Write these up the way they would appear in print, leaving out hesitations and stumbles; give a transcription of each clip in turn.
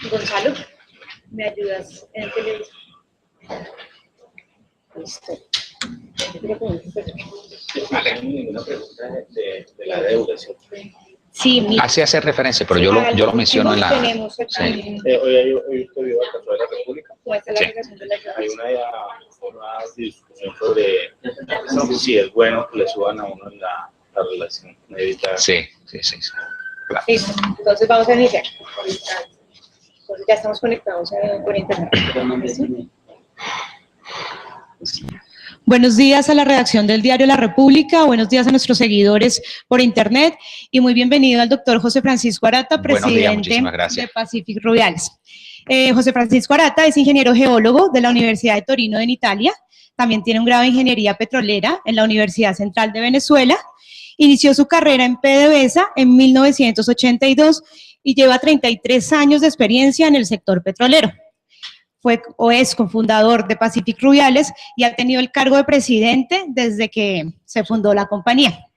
Gonzalo, ¿me ayudas en el televisor? Listo. Vale, ninguna pregunta de la deuda, ¿cierto? Sí, mira. Así hace referencia, pero yo lo menciono en la... Tenemos Sí. Hoy usted vio el caso de la República. muestra la aplicación de la Hay una discusión sobre si es bueno que le suban a uno la relación médica. Sí. Claro. Listo, entonces vamos a iniciar. Entonces ya estamos conectados por internet. Buenos días a la redacción del diario La República, buenos días a nuestros seguidores por internet y muy bienvenido al doctor José Francisco Arata, presidente de Pacific Rubiales. José Francisco Arata es ingeniero geólogo de la Universidad de Torino en Italia, también tiene un grado de ingeniería petrolera en la Universidad Central de Venezuela, inició su carrera en PDVSA en 1982 y lleva 33 años de experiencia en el sector petrolero. Fue o es cofundador de Pacific Rubiales y ha tenido el cargo de presidente desde que se fundó la compañía.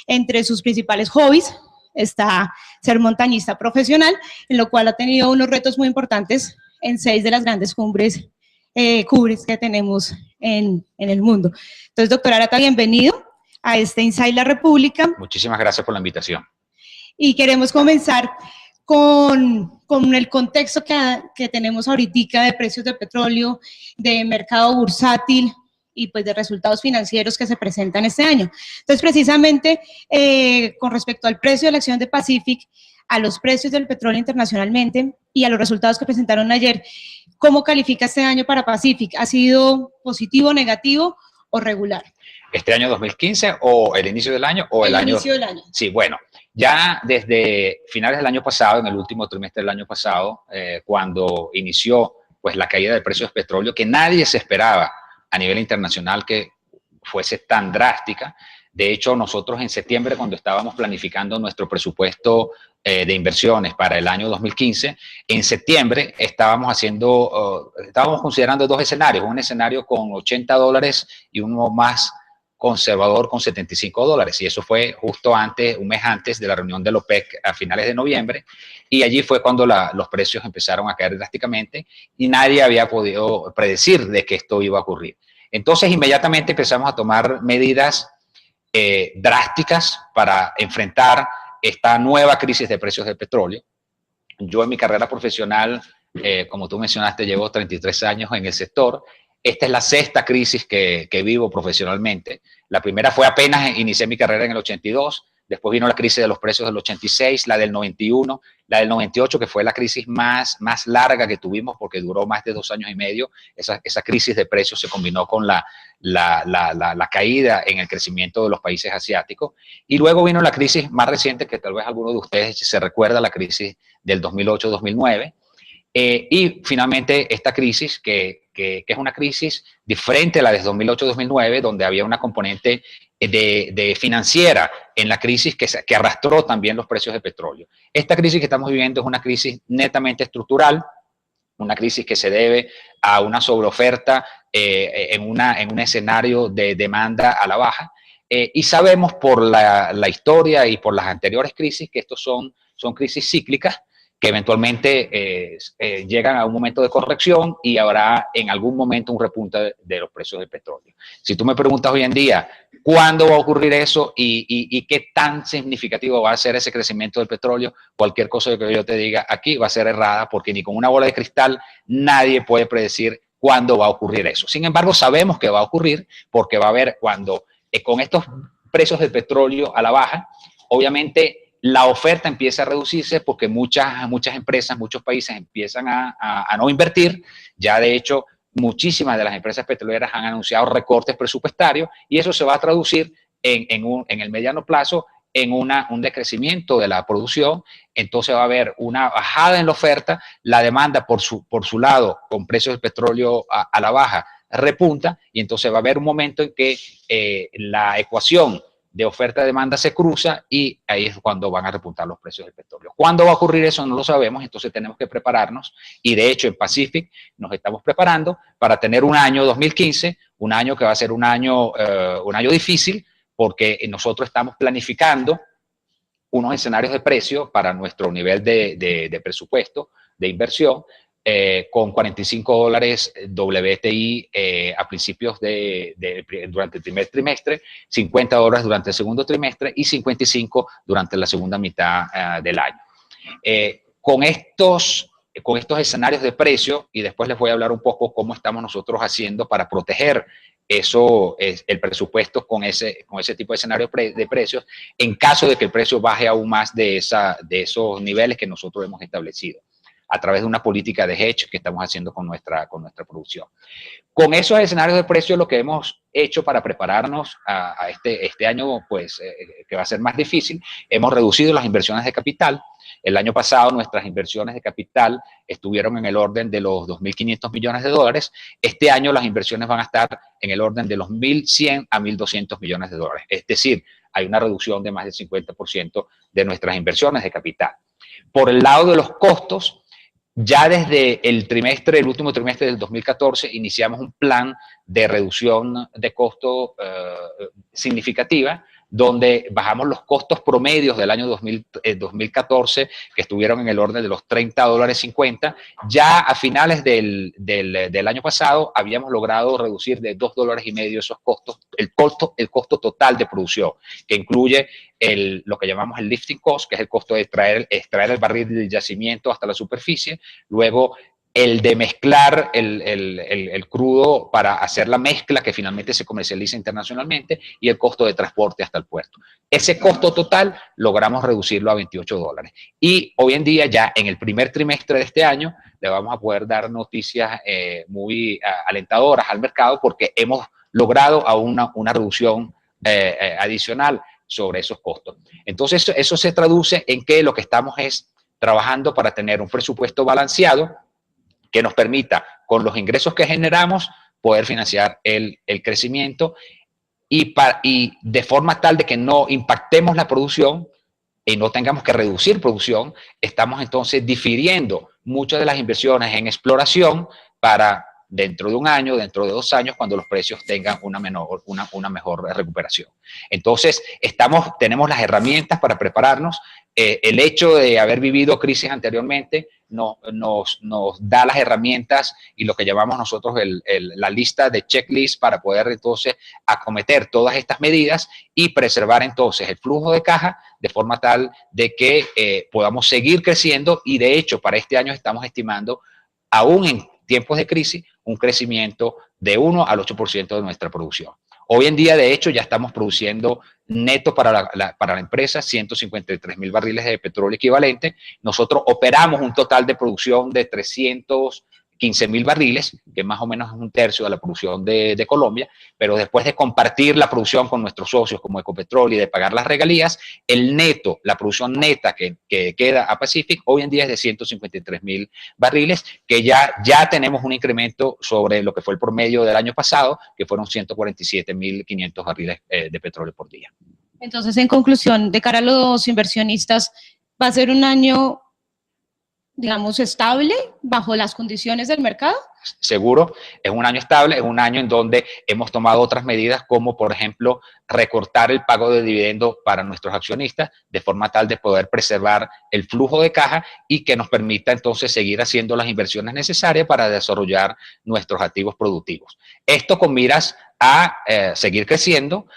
Entre sus principales hobbies está ser montañista profesional, en lo cual ha tenido unos retos muy importantes en 6 de las grandes cumbres que tenemos en el mundo. Entonces, doctor Arata, bienvenido a este Inside La República. Muchísimas gracias por la invitación. Y queremos comenzar con el contexto que tenemos ahorita de precios de petróleo, de mercado bursátil y pues de resultados financieros que se presentan este año. Entonces, precisamente, con respecto al precio de la acción de Pacific, a los precios del petróleo internacionalmente y a los resultados que presentaron ayer, ¿cómo califica este año para Pacific? ¿Ha sido positivo, negativo o regular? ¿Este año 2015 o el inicio del año? O el inicio del año. Sí, bueno, ya desde finales del año pasado, en el último trimestre del año pasado, cuando inició pues, la caída del precio del petróleo, que nadie se esperaba a nivel internacional que fuese tan drástica. De hecho, nosotros en septiembre, cuando estábamos planificando nuestro presupuesto de inversiones para el año 2015, en septiembre estábamos considerando 2 escenarios, un escenario con $80 y uno más conservador con $75, y eso fue justo un mes antes de la reunión del OPEC a finales de noviembre, y allí fue cuando los precios empezaron a caer drásticamente y nadie había podido predecir de que esto iba a ocurrir. Entonces inmediatamente empezamos a tomar medidas drásticas para enfrentar esta nueva crisis de precios del petróleo. Yo en mi carrera profesional, como tú mencionaste, llevo 33 años en el sector. Esta es la 6ª crisis que vivo profesionalmente. La primera fue apenas inicié mi carrera en el 82, después vino la crisis de los precios del 86, la del 91, la del 98, que fue la crisis más larga que tuvimos porque duró más de 2 años y medio. Esa crisis de precios se combinó con la caída en el crecimiento de los países asiáticos. Y luego vino la crisis más reciente, que tal vez alguno de ustedes se recuerda, la crisis del 2008-2009. Y finalmente esta crisis, que es una crisis diferente a la de 2008-2009, donde había una componente de financiera en la crisis que arrastró también los precios de petróleo. Esta crisis que estamos viviendo es una crisis netamente estructural, una crisis que se debe a una sobreoferta en un escenario de demanda a la baja. Y sabemos por la historia y por las anteriores crisis que estos son crisis cíclicas, que eventualmente llegan a un momento de corrección y habrá en algún momento un repunte de los precios del petróleo. Si tú me preguntas hoy en día, ¿cuándo va a ocurrir eso y qué tan significativo va a ser ese crecimiento del petróleo? Cualquier cosa que yo te diga aquí va a ser errada, porque ni con una bola de cristal nadie puede predecir cuándo va a ocurrir eso. Sin embargo, sabemos que va a ocurrir, porque va a haber cuando con estos precios del petróleo a la baja, obviamente la oferta empieza a reducirse porque muchas empresas, muchos países empiezan a no invertir. Ya de hecho, muchísimas de las empresas petroleras han anunciado recortes presupuestarios y eso se va a traducir en el mediano plazo en un decrecimiento de la producción. Entonces va a haber una bajada en la oferta, la demanda por su lado, con precios del petróleo a la baja, repunta, y entonces va a haber un momento en que la ecuación de oferta-demanda se cruza y ahí es cuando van a repuntar los precios del petróleo. ¿Cuándo va a ocurrir eso? No lo sabemos, entonces tenemos que prepararnos, y de hecho en Pacific nos estamos preparando para tener un año 2015, un año que va a ser un año difícil, porque nosotros estamos planificando unos escenarios de precio para nuestro nivel de presupuesto, de inversión, con $45 WTI a principios durante el primer trimestre, $50 durante el segundo trimestre y 55 durante la segunda mitad del año. Con estos escenarios de precio, y después les voy a hablar un poco cómo estamos nosotros haciendo para proteger el presupuesto con ese tipo de escenario de precios, en caso de que el precio baje aún más de esos niveles que nosotros hemos establecido, a través de una política de hedge que estamos haciendo con nuestra producción. Con esos escenarios de precios, lo que hemos hecho para prepararnos a este año, pues, que va a ser más difícil, hemos reducido las inversiones de capital. El año pasado nuestras inversiones de capital estuvieron en el orden de los 2.500 millones de dólares. Este año las inversiones van a estar en el orden de los 1.100 a 1.200 millones de dólares. Es decir, hay una reducción de más del 50% de nuestras inversiones de capital. Por el lado de los costos, ya desde el último trimestre del 2014, iniciamos un plan de reducción de costo significativa, donde bajamos los costos promedios del año 2014, que estuvieron en el orden de los $30.50. Ya a finales del año pasado habíamos logrado reducir de $2.50 esos costos, el costo total de producción, que incluye lo que llamamos el lifting cost, que es el costo de extraer el barril del yacimiento hasta la superficie, luego el de mezclar el crudo para hacer la mezcla que finalmente se comercializa internacionalmente y el costo de transporte hasta el puerto. Ese costo total logramos reducirlo a $28. Y hoy en día, ya en el primer trimestre de este año, le vamos a poder dar noticias muy alentadoras al mercado, porque hemos logrado aún una reducción adicional sobre esos costos. Entonces, eso se traduce en que lo que estamos es trabajando para tener un presupuesto balanceado que nos permita, con los ingresos que generamos, poder financiar el crecimiento y de forma tal de que no impactemos la producción y no tengamos que reducir producción. Estamos entonces difiriendo muchas de las inversiones en exploración para dentro de un año, dentro de 2 años, cuando los precios tengan una mejor recuperación. Entonces, tenemos las herramientas para prepararnos. El hecho de haber vivido crisis anteriormente nos da las herramientas y lo que llamamos nosotros la lista de checklist para poder entonces acometer todas estas medidas y preservar entonces el flujo de caja de forma tal de que podamos seguir creciendo. Y de hecho, para este año estamos estimando, aún en tiempos de crisis, un crecimiento de 1 al 8% de nuestra producción. Hoy en día, de hecho, ya estamos produciendo neto para la empresa 153.000 barriles de petróleo equivalente. Nosotros operamos un total de producción de 315.000 barriles, que más o menos es un tercio de la producción de Colombia, pero después de compartir la producción con nuestros socios como Ecopetrol y de pagar las regalías, la producción neta que queda a Pacific hoy en día es de 153.000 barriles, que ya tenemos un incremento sobre lo que fue el promedio del año pasado, que fueron 147.500 barriles de petróleo por día. Entonces, en conclusión, de cara a los inversionistas, ¿va a ser un año, digamos, estable bajo las condiciones del mercado? Seguro, es un año estable, es un año en donde hemos tomado otras medidas, como por ejemplo recortar el pago de dividendos para nuestros accionistas, de forma tal de poder preservar el flujo de caja y que nos permita entonces seguir haciendo las inversiones necesarias para desarrollar nuestros activos productivos. Esto con miras a seguir creciendo,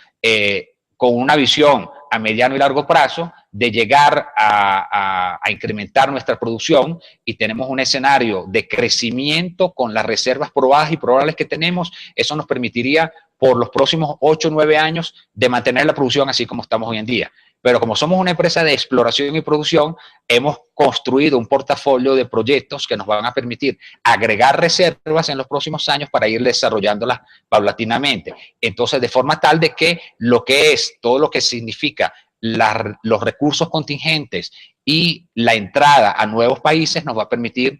con una visión a mediano y largo plazo de llegar a incrementar nuestra producción, y tenemos un escenario de crecimiento con las reservas probadas y probables que tenemos. Eso nos permitiría por los próximos 8 o 9 años de mantener la producción así como estamos hoy en día. Pero como somos una empresa de exploración y producción, hemos construido un portafolio de proyectos que nos van a permitir agregar reservas en los próximos años para ir desarrollándolas paulatinamente. Entonces, de forma tal de que todo lo que significa los recursos contingentes y la entrada a nuevos países nos va a permitir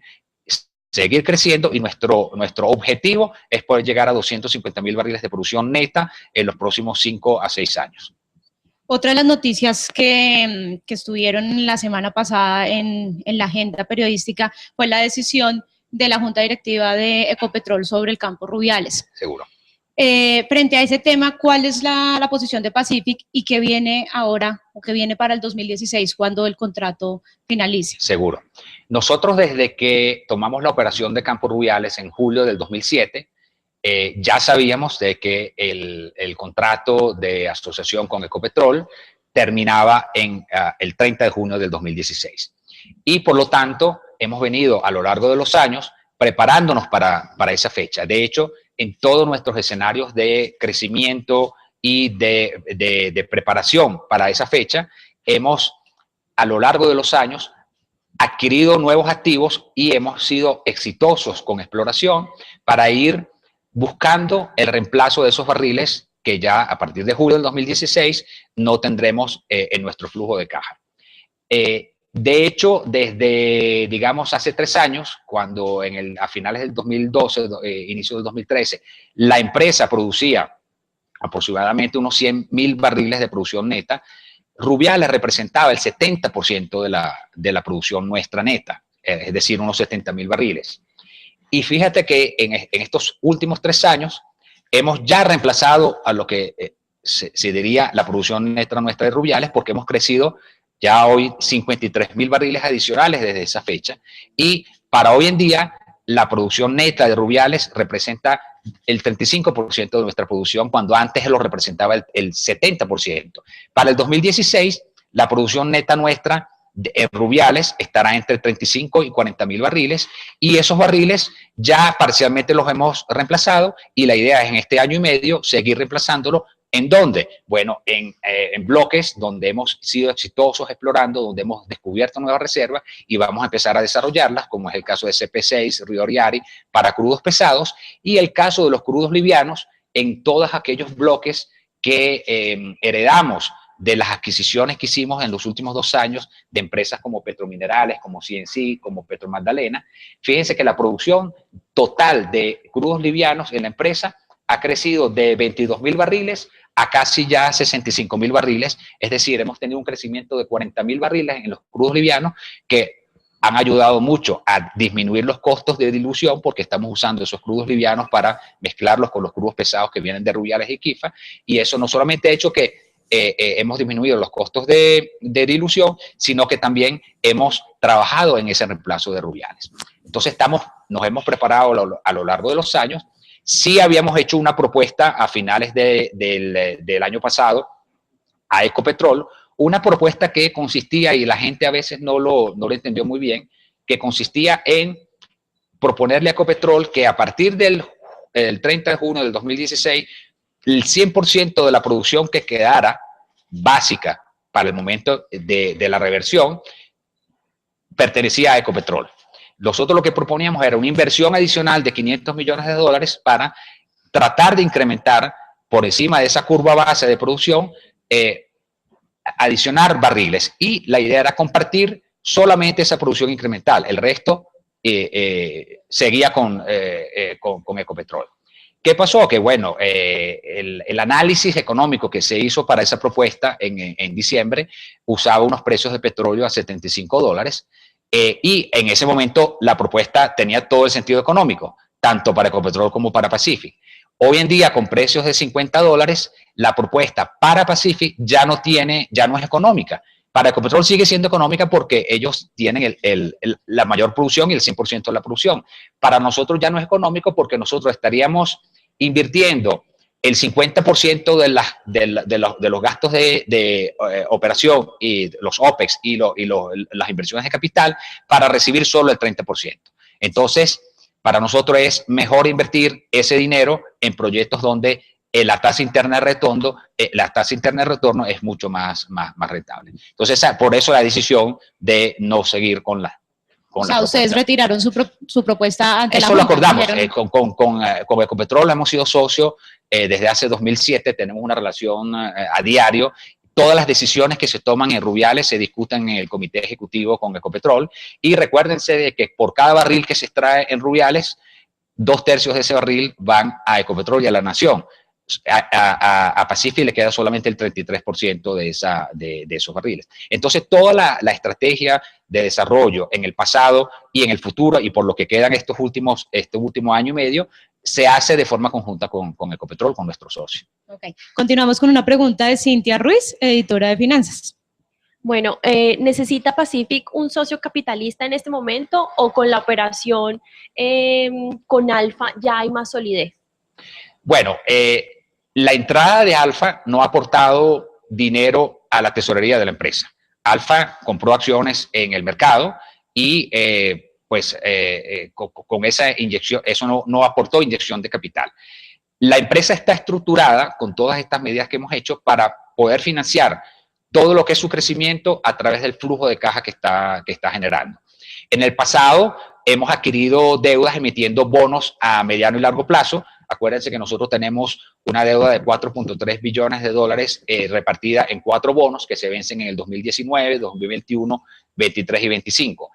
seguir creciendo, y nuestro objetivo es poder llegar a 250.000 barriles de producción neta en los próximos 5 a 6 años. Otra de las noticias que estuvieron la semana pasada en la agenda periodística fue la decisión de la Junta Directiva de Ecopetrol sobre el campo Rubiales. Seguro. Frente a ese tema, ¿cuál es la posición de Pacific y qué viene ahora o qué viene para el 2016 cuando el contrato finalice? Seguro. Nosotros desde que tomamos la operación de Campos Rubiales en julio del 2007, ya sabíamos de que el contrato de asociación con Ecopetrol terminaba en el 30 de junio del 2016. Y por lo tanto, hemos venido a lo largo de los años preparándonos para esa fecha. De hecho, en todos nuestros escenarios de crecimiento y de preparación para esa fecha, hemos a lo largo de los años adquirido nuevos activos y hemos sido exitosos con exploración para ir buscando el reemplazo de esos barriles que ya a partir de julio del 2016 no tendremos en nuestro flujo de caja. De hecho, desde, digamos, hace 3 años, cuando a finales del 2012, inicio del 2013, la empresa producía aproximadamente unos 100.000 barriles de producción neta, Rubiales representaba el 70% de la producción nuestra neta, es decir, unos 70.000 barriles. Y fíjate que en estos últimos 3 años hemos ya reemplazado a lo que se diría la producción neta nuestra de Rubiales, porque hemos crecido ya hoy 53.000 barriles adicionales desde esa fecha. Y para hoy en día, la producción neta de Rubiales representa el 35% de nuestra producción, cuando antes lo representaba el 70%. Para el 2016, la producción neta nuestra de Rubiales estará entre 35 y 40.000 barriles, y esos barriles ya parcialmente los hemos reemplazado, y la idea es en este año y medio seguir reemplazándolo. ¿En dónde? Bueno, en bloques donde hemos sido exitosos explorando, donde hemos descubierto nuevas reservas y vamos a empezar a desarrollarlas, como es el caso de CP6, Río Oriari, para crudos pesados, y el caso de los crudos livianos en todos aquellos bloques que heredamos de las adquisiciones que hicimos en los últimos 2 años de empresas como Petrominerales, como CNC, como Petromagdalena. Fíjense que la producción total de crudos livianos en la empresa ha crecido de 22.000 barriles a casi ya 65.000 barriles, es decir, hemos tenido un crecimiento de 40.000 barriles en los crudos livianos que han ayudado mucho a disminuir los costos de dilución, porque estamos usando esos crudos livianos para mezclarlos con los crudos pesados que vienen de Rubiales y Quifa, y eso no solamente ha hecho que hemos disminuido los costos de dilución, sino que también hemos trabajado en ese reemplazo de Rubiales. Entonces nos hemos preparado a lo largo de los años. Sí habíamos hecho una propuesta a finales del año pasado a Ecopetrol, una propuesta que consistía, y la gente a veces no lo entendió muy bien, que consistía en proponerle a Ecopetrol que a partir del 30 de junio del 2016, el 100% de la producción que quedara básica para el momento de la reversión pertenecía a Ecopetrol. Nosotros lo que proponíamos era una inversión adicional de $500 millones para tratar de incrementar por encima de esa curva base de producción, adicionar barriles. Y la idea era compartir solamente esa producción incremental. El resto seguía con Ecopetrol. ¿Qué pasó? Que bueno, el análisis económico que se hizo para esa propuesta en diciembre usaba unos precios de petróleo a $75. Y en ese momento la propuesta tenía todo el sentido económico, tanto para Ecopetrol como para Pacific. Hoy en día, con precios de $50, la propuesta para Pacific ya no es económica. Para Ecopetrol sigue siendo económica porque ellos tienen la mayor producción y el 100% de la producción. Para nosotros ya no es económico porque nosotros estaríamos invirtiendo el 50% de los gastos de operación y los OPEX y las inversiones de capital para recibir solo el 30%. Entonces, para nosotros es mejor invertir ese dinero en proyectos donde la tasa interna de retorno es mucho más rentable. Entonces, por eso la decisión de no seguir con la... O sea, ustedes retiraron su propuesta ante la Junta. Eso lo acordamos. Con Ecopetrol hemos sido socios desde hace 2007, tenemos una relación a diario. Todas las decisiones que se toman en Rubiales se discuten en el comité ejecutivo con Ecopetrol. Y recuérdense de que por cada barril que se extrae en Rubiales, 2/3 de ese barril van a Ecopetrol y a la Nación. A Pacific le queda solamente el 33% de esos barriles. Entonces, toda la estrategia de desarrollo en el pasado y en el futuro, y por lo que quedan este último año y medio, se hace de forma conjunta con Ecopetrol, con nuestro socio. Okay. Continuamos con una pregunta de Cintia Ruiz, editora de Finanzas. Bueno, ¿necesita Pacific un socio capitalista en este momento o con la operación con Alfa ya hay más solidez? Bueno, la entrada de Alfa no ha aportado dinero a la tesorería de la empresa. Alfa compró acciones en el mercado y con esa inyección, eso no aportó inyección de capital. La empresa está estructurada con todas estas medidas que hemos hecho para poder financiar todo lo que es su crecimiento a través del flujo de caja que está generando. En el pasado hemos adquirido deudas emitiendo bonos a mediano y largo plazo. Acuérdense que nosotros tenemos una deuda de 4.3 billones de dólares repartida en 4 bonos que se vencen en el 2019, 2021, 23 y 25.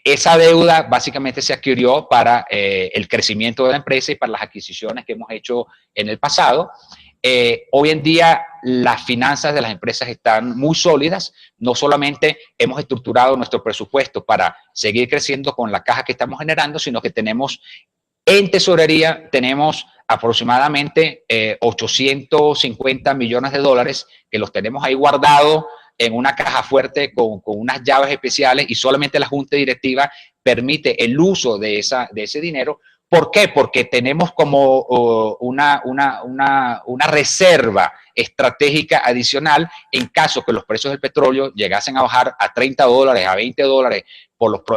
Esa deuda básicamente se adquirió para el crecimiento de la empresa y para las adquisiciones que hemos hecho en el pasado. Hoy en día las finanzas de las empresas están muy sólidas. No solamente hemos estructurado nuestro presupuesto para seguir creciendo con la caja que estamos generando, sino que tenemos en tesorería, tenemos aproximadamente 850 millones de dólares que los tenemos ahí guardados en una caja fuerte con unas llaves especiales y solamente la junta directiva permite el uso de ese dinero. ¿Por qué? Porque tenemos como una reserva estratégica adicional en caso que los precios del petróleo llegasen a bajar a 30 dólares, a 20 dólares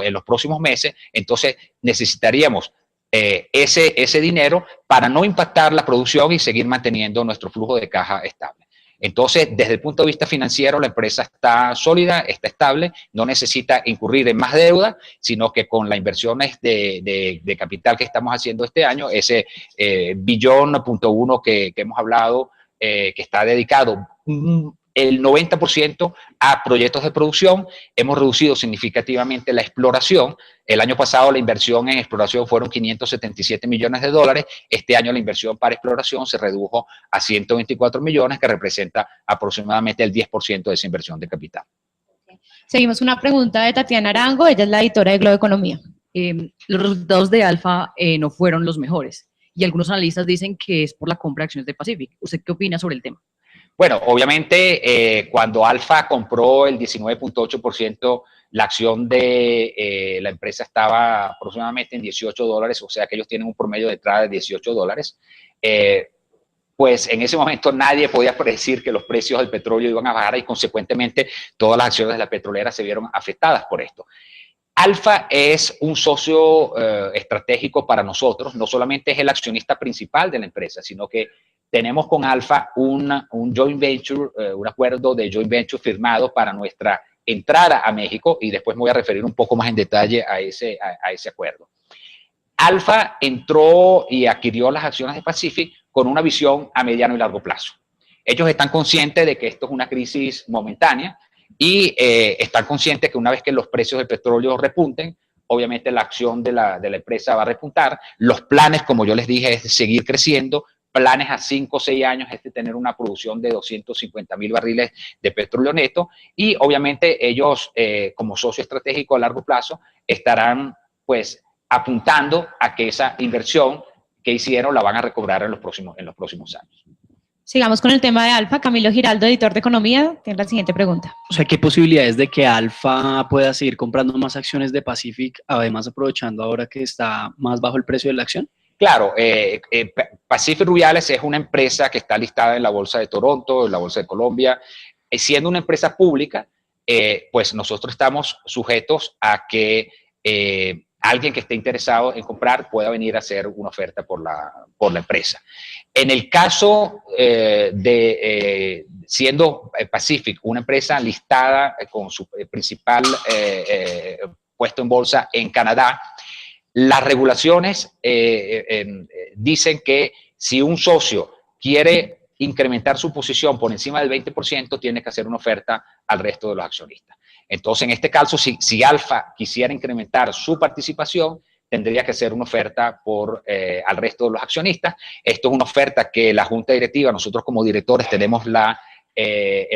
en los próximos meses. Entonces necesitaríamos ese dinero para no impactar la producción y seguir manteniendo nuestro flujo de caja estable. Entonces, desde el punto de vista financiero, la empresa está sólida, está estable, no necesita incurrir en más deuda, sino que con las inversiones de capital que estamos haciendo este año, ese billón punto uno que hemos hablado, que está dedicado el 90% a proyectos de producción. Hemos reducido significativamente la exploración. El año pasado la inversión en exploración fueron 577 millones de dólares. Este año la inversión para exploración se redujo a 124 millones, que representa aproximadamente el 10% de esa inversión de capital. Seguimos una pregunta de Tatiana Arango, ella es la editora de Globo Economía. Los resultados de Alfa no fueron los mejores y algunos analistas dicen que es por la compra de acciones de Pacific. ¿Usted qué opina sobre el tema? Bueno, obviamente cuando Alfa compró el 19.8%, la acción de la empresa estaba aproximadamente en 18 dólares, o sea que ellos tienen un promedio de entrada de 18 dólares. Pues en ese momento nadie podía predecir que los precios del petróleo iban a bajar y consecuentemente todas las acciones de la petrolera se vieron afectadas por esto. Alfa es un socio estratégico para nosotros, no solamente es el accionista principal de la empresa, sino que tenemos con Alfa un joint venture, un acuerdo de joint venture firmado para nuestra entrada a México y después me voy a referir un poco más en detalle a ese acuerdo. Alfa entró y adquirió las acciones de Pacific con una visión a mediano y largo plazo. Ellos están conscientes de que esto es una crisis momentánea y están conscientes que una vez que los precios del petróleo repunten, obviamente la acción de la empresa va a repuntar. Los planes, como yo les dije, es seguir creciendo. Planes a 5 o 6 años es de tener una producción de 250,000 barriles de petróleo neto y obviamente ellos como socio estratégico a largo plazo estarán pues apuntando a que esa inversión que hicieron la van a recobrar en los próximos años. Sigamos con el tema de Alfa. Camilo Giraldo, editor de Economía, tiene la siguiente pregunta. O sea, ¿qué posibilidades de que Alfa pueda seguir comprando más acciones de Pacific, además aprovechando ahora que está más bajo el precio de la acción? Claro, Pacific Rubiales es una empresa que está listada en la Bolsa de Toronto, en la Bolsa de Colombia. Siendo una empresa pública, pues nosotros estamos sujetos a que alguien que esté interesado en comprar pueda venir a hacer una oferta por la empresa. En el caso siendo Pacific una empresa listada con su principal puesto en bolsa en Canadá, las regulaciones dicen que si un socio quiere incrementar su posición por encima del 20%, tiene que hacer una oferta al resto de los accionistas. Entonces, en este caso, si Alfa quisiera incrementar su participación, tendría que hacer una oferta al resto de los accionistas. Esto es una oferta que la Junta Directiva, nosotros como directores, tenemos la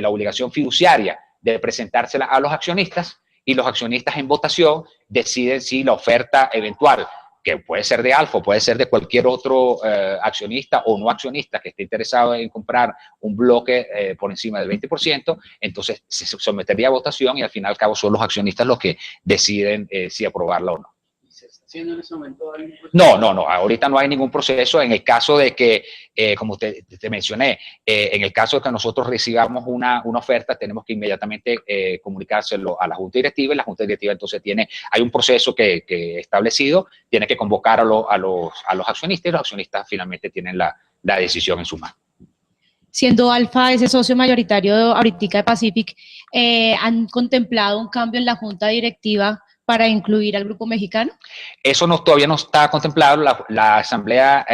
obligación fiduciaria de presentársela a los accionistas y los accionistas en votación deciden si la oferta eventual que puede ser de Alfa, puede ser de cualquier otro accionista o no accionista que esté interesado en comprar un bloque por encima del 20%, entonces se sometería a votación y al fin y al cabo son los accionistas los que deciden si aprobarla o no. ¿Se está haciendo en ese momento algún proceso? No, ahorita no hay ningún proceso. En el caso de que, como te mencioné, en el caso de que nosotros recibamos una oferta, tenemos que inmediatamente comunicárselo a la Junta Directiva, y la Junta Directiva entonces hay un proceso que establecido, tiene que convocar a los accionistas, y los accionistas finalmente tienen la decisión en su mano. Siendo Alfa ese socio mayoritario ahorita de Pacific, ¿han contemplado un cambio en la Junta Directiva para incluir al grupo mexicano? Eso todavía no está contemplado. La asamblea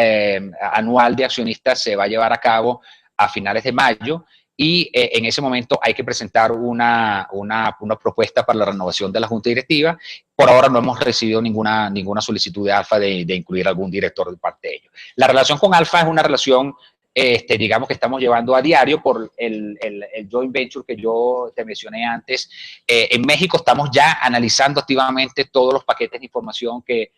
anual de accionistas se va a llevar a cabo a finales de mayo y en ese momento hay que presentar una propuesta para la renovación de la Junta Directiva. Por ahora no hemos recibido ninguna solicitud de Alfa de incluir algún director de parte de ellos. La relación con Alfa es una relación digamos que estamos llevando a diario por el joint venture que yo te mencioné antes. En México estamos ya analizando activamente todos los paquetes de información que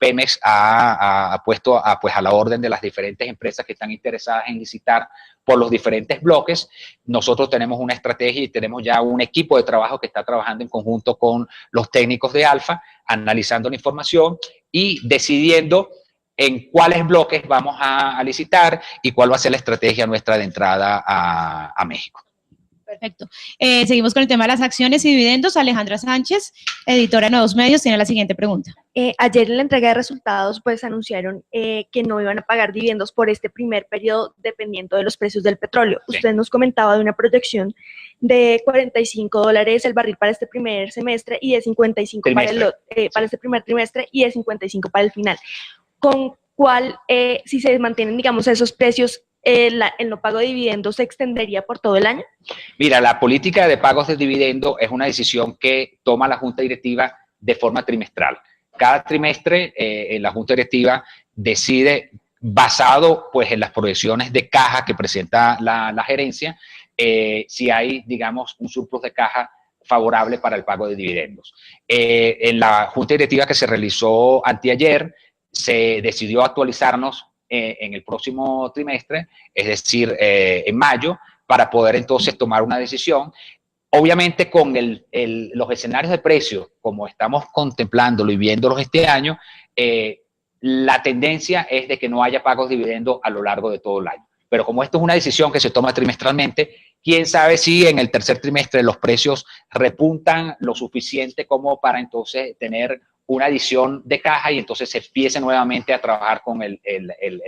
Pemex ha puesto a la orden de las diferentes empresas que están interesadas en licitar por los diferentes bloques. Nosotros tenemos una estrategia y tenemos ya un equipo de trabajo que está trabajando en conjunto con los técnicos de Alfa, analizando la información y decidiendo en cuáles bloques vamos a licitar y cuál va a ser la estrategia nuestra de entrada a México. Perfecto. Seguimos con el tema de las acciones y dividendos. Alejandra Sánchez, editora de Nuevos Medios, tiene la siguiente pregunta. Ayer en la entrega de resultados, pues anunciaron que no iban a pagar dividendos por este primer periodo dependiendo de los precios del petróleo. Sí. Usted nos comentaba de una proyección de $45 el barril para este primer semestre y de 55 para este primer trimestre y de 55 para el final. ¿Con cuál, si se mantienen, digamos, esos precios, el no pago de dividendos se extendería por todo el año? Mira, la política de pagos de dividendo es una decisión que toma la Junta Directiva de forma trimestral. Cada trimestre la Junta Directiva decide, basado pues en las proyecciones de caja que presenta la gerencia, si hay, digamos, un surplus de caja favorable para el pago de dividendos. En la Junta Directiva que se realizó anteayer, se decidió actualizarnos en el próximo trimestre, es decir, en mayo, para poder entonces tomar una decisión. Obviamente con los escenarios de precios, como estamos contemplándolo y viéndolos este año, la tendencia es de que no haya pagos de dividendos a lo largo de todo el año. Pero como esto es una decisión que se toma trimestralmente, quién sabe si en el tercer trimestre los precios repuntan lo suficiente como para entonces tener una adición de caja y entonces se empiece nuevamente a trabajar con el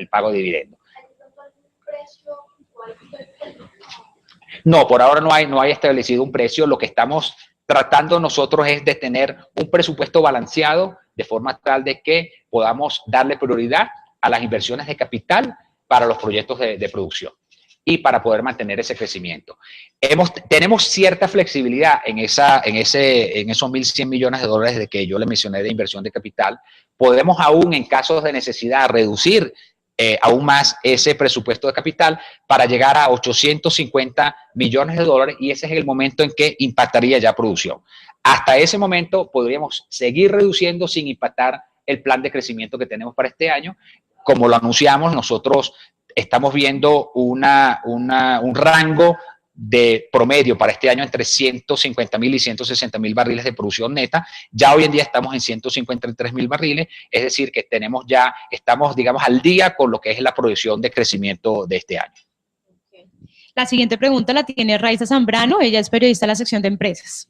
pago de dividendos. No, por ahora no hay establecido un precio. Lo que estamos tratando nosotros es de tener un presupuesto balanceado de forma tal de que podamos darle prioridad a las inversiones de capital para los proyectos de producción y para poder mantener ese crecimiento. Tenemos cierta flexibilidad en esos 1.100 millones de dólares de que yo le mencioné de inversión de capital. Podemos aún, en casos de necesidad, reducir aún más ese presupuesto de capital para llegar a 850 millones de dólares y ese es el momento en que impactaría ya producción. Hasta ese momento podríamos seguir reduciendo sin impactar el plan de crecimiento que tenemos para este año. Como lo anunciamos, nosotros estamos viendo un rango de promedio para este año entre 150.000 y 160.000 barriles de producción neta. Ya hoy en día estamos en 153.000 barriles, es decir, que estamos, digamos, al día con lo que es la proyección de crecimiento de este año. La siguiente pregunta la tiene Raiza Zambrano, ella es periodista de la sección de empresas.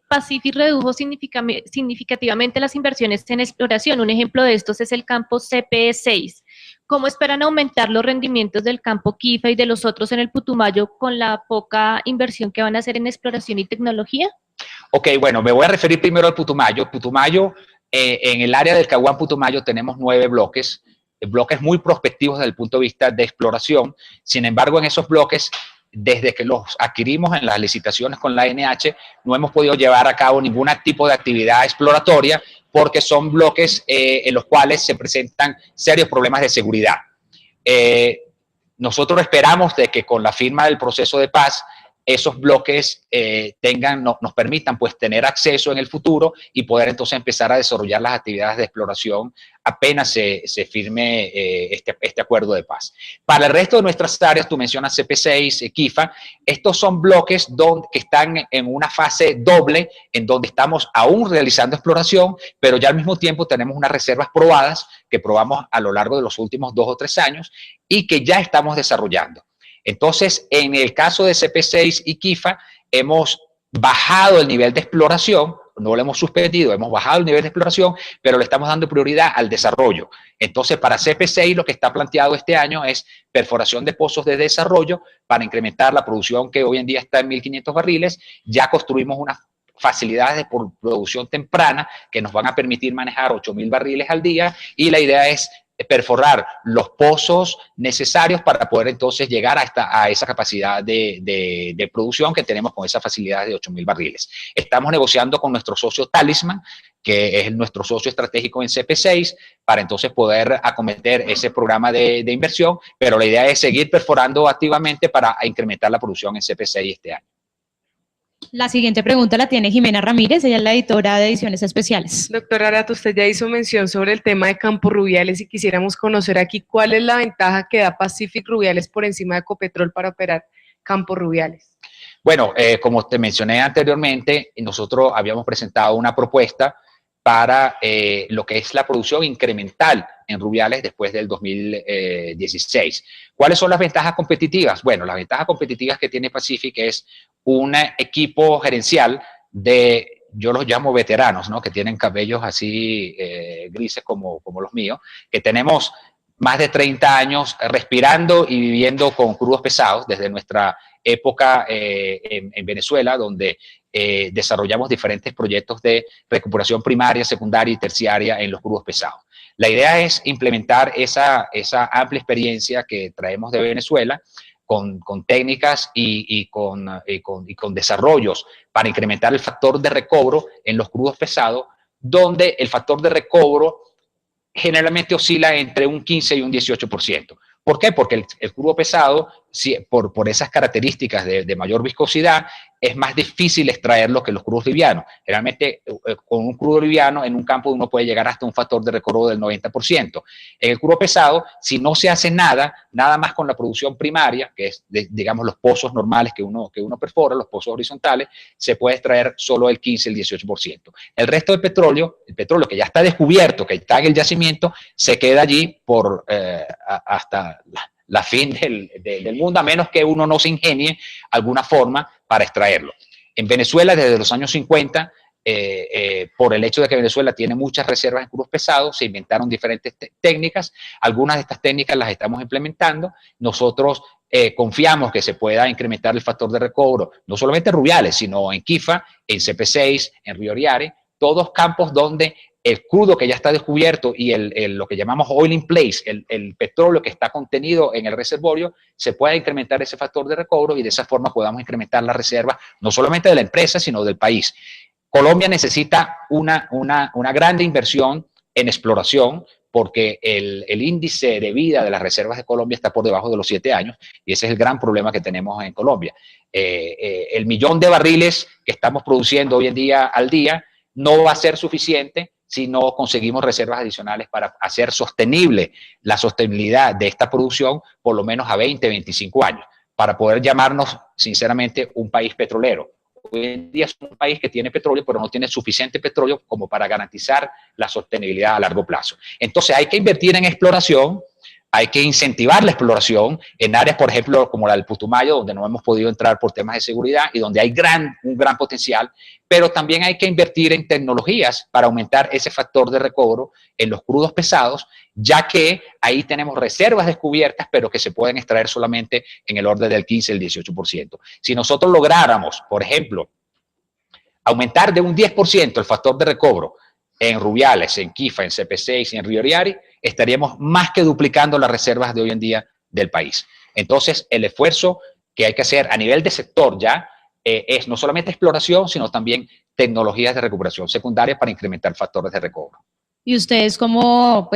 Pacific redujo significativamente las inversiones en exploración. Un ejemplo de estos es el campo CPE-6. ¿Cómo esperan aumentar los rendimientos del campo Quifa y de los otros en el Putumayo con la poca inversión que van a hacer en exploración y tecnología? Ok, bueno, me voy a referir primero al Putumayo. Putumayo, en el área del Caguán Putumayo tenemos 9 bloques muy prospectivos desde el punto de vista de exploración. Sin embargo, en esos bloques, desde que los adquirimos en las licitaciones con la ANH, no hemos podido llevar a cabo ningún tipo de actividad exploratoria porque son bloques en los cuales se presentan serios problemas de seguridad. Nosotros esperamos de que con la firma del proceso de paz esos bloques nos permitan pues tener acceso en el futuro y poder entonces empezar a desarrollar las actividades de exploración apenas se firme este acuerdo de paz. Para el resto de nuestras áreas, tú mencionas CP6, Quifa, estos son bloques que están en una fase doble, en donde estamos aún realizando exploración, pero ya al mismo tiempo tenemos unas reservas probadas que probamos a lo largo de los últimos 2 o 3 años y que ya estamos desarrollando. Entonces, en el caso de CP6 y Quifa, hemos bajado el nivel de exploración, no lo hemos suspendido, hemos bajado el nivel de exploración, pero le estamos dando prioridad al desarrollo. Entonces, para CP6 lo que está planteado este año es perforación de pozos de desarrollo para incrementar la producción que hoy en día está en 1.500 barriles. Ya construimos unas facilidades de producción temprana que nos van a permitir manejar 8.000 barriles al día y la idea es perforar los pozos necesarios para poder entonces llegar a esa capacidad de producción que tenemos con esa facilidad de 8.000 barriles. Estamos negociando con nuestro socio Talisman, que es nuestro socio estratégico en CP6, para entonces poder acometer ese programa de inversión, pero la idea es seguir perforando activamente para incrementar la producción en CP6 este año. La siguiente pregunta la tiene Jimena Ramírez, ella es la editora de Ediciones Especiales. Doctor Arato, usted ya hizo mención sobre el tema de Campos Rubiales y quisiéramos conocer aquí cuál es la ventaja que da Pacific Rubiales por encima de Ecopetrol para operar Campos Rubiales. Bueno, como te mencioné anteriormente, nosotros habíamos presentado una propuesta para lo que es la producción incremental en Rubiales después del 2016. ¿Cuáles son las ventajas competitivas? Bueno, las ventajas competitivas que tiene Pacific es un equipo gerencial de, yo los llamo veteranos, ¿no? Que tienen cabellos así grises como los míos, que tenemos más de 30 años respirando y viviendo con crudos pesados desde nuestra época en Venezuela, donde desarrollamos diferentes proyectos de recuperación primaria, secundaria y terciaria en los crudos pesados. La idea es implementar esa amplia experiencia que traemos de Venezuela con técnicas y con desarrollos para incrementar el factor de recobro en los crudos pesados, donde el factor de recobro generalmente oscila entre un 15 y un 18%. ¿Por qué? Porque el crudo pesado, por esas características de mayor viscosidad, es más difícil extraerlo que los crudos livianos. Generalmente, con un crudo liviano, en un campo uno puede llegar hasta un factor de recobro del 90%. En el crudo pesado, si no se hace nada más con la producción primaria, que es, digamos, los pozos normales que uno perfora, los pozos horizontales, se puede extraer solo el 15, el 18%. El resto del petróleo, el petróleo que ya está descubierto, que está en el yacimiento, se queda allí hasta la fin del mundo, a menos que uno no se ingenie alguna forma para extraerlo. En Venezuela, desde los años 50, por el hecho de que Venezuela tiene muchas reservas en crudos pesados, se inventaron diferentes técnicas. Algunas de estas técnicas las estamos implementando. Nosotros confiamos que se pueda incrementar el factor de recobro, no solamente en Rubiales, sino en Quifa, en CP6, en Río Yare, todos campos donde el crudo que ya está descubierto y lo que llamamos oil in place, el petróleo que está contenido en el reservorio, se puede incrementar ese factor de recobro y de esa forma podamos incrementar la reserva, no solamente de la empresa, sino del país. Colombia necesita una grande inversión en exploración porque el índice de vida de las reservas de Colombia está por debajo de los 7 años y ese es el gran problema que tenemos en Colombia. El 1.000.000 de barriles que estamos produciendo hoy en día al día no va a ser suficiente si no conseguimos reservas adicionales para hacer sostenible la sostenibilidad de esta producción por lo menos a 20, 25 años, para poder llamarnos sinceramente un país petrolero. Hoy en día es un país que tiene petróleo, pero no tiene suficiente petróleo como para garantizar la sostenibilidad a largo plazo. Entonces hay que invertir en exploración, hay que incentivar la exploración en áreas, por ejemplo, como la del Putumayo, donde no hemos podido entrar por temas de seguridad y donde hay un gran potencial, pero también hay que invertir en tecnologías para aumentar ese factor de recobro en los crudos pesados, ya que ahí tenemos reservas descubiertas, pero que se pueden extraer solamente en el orden del 15 al 18%. Si nosotros lográramos, por ejemplo, aumentar de un 10% el factor de recobro en Rubiales, en Quifa, en CP6 y en Río Yare, estaríamos más que duplicando las reservas de hoy en día del país. Entonces, el esfuerzo que hay que hacer a nivel de sector ya es no solamente exploración, sino también tecnologías de recuperación secundaria para incrementar factores de recobro. Y ustedes como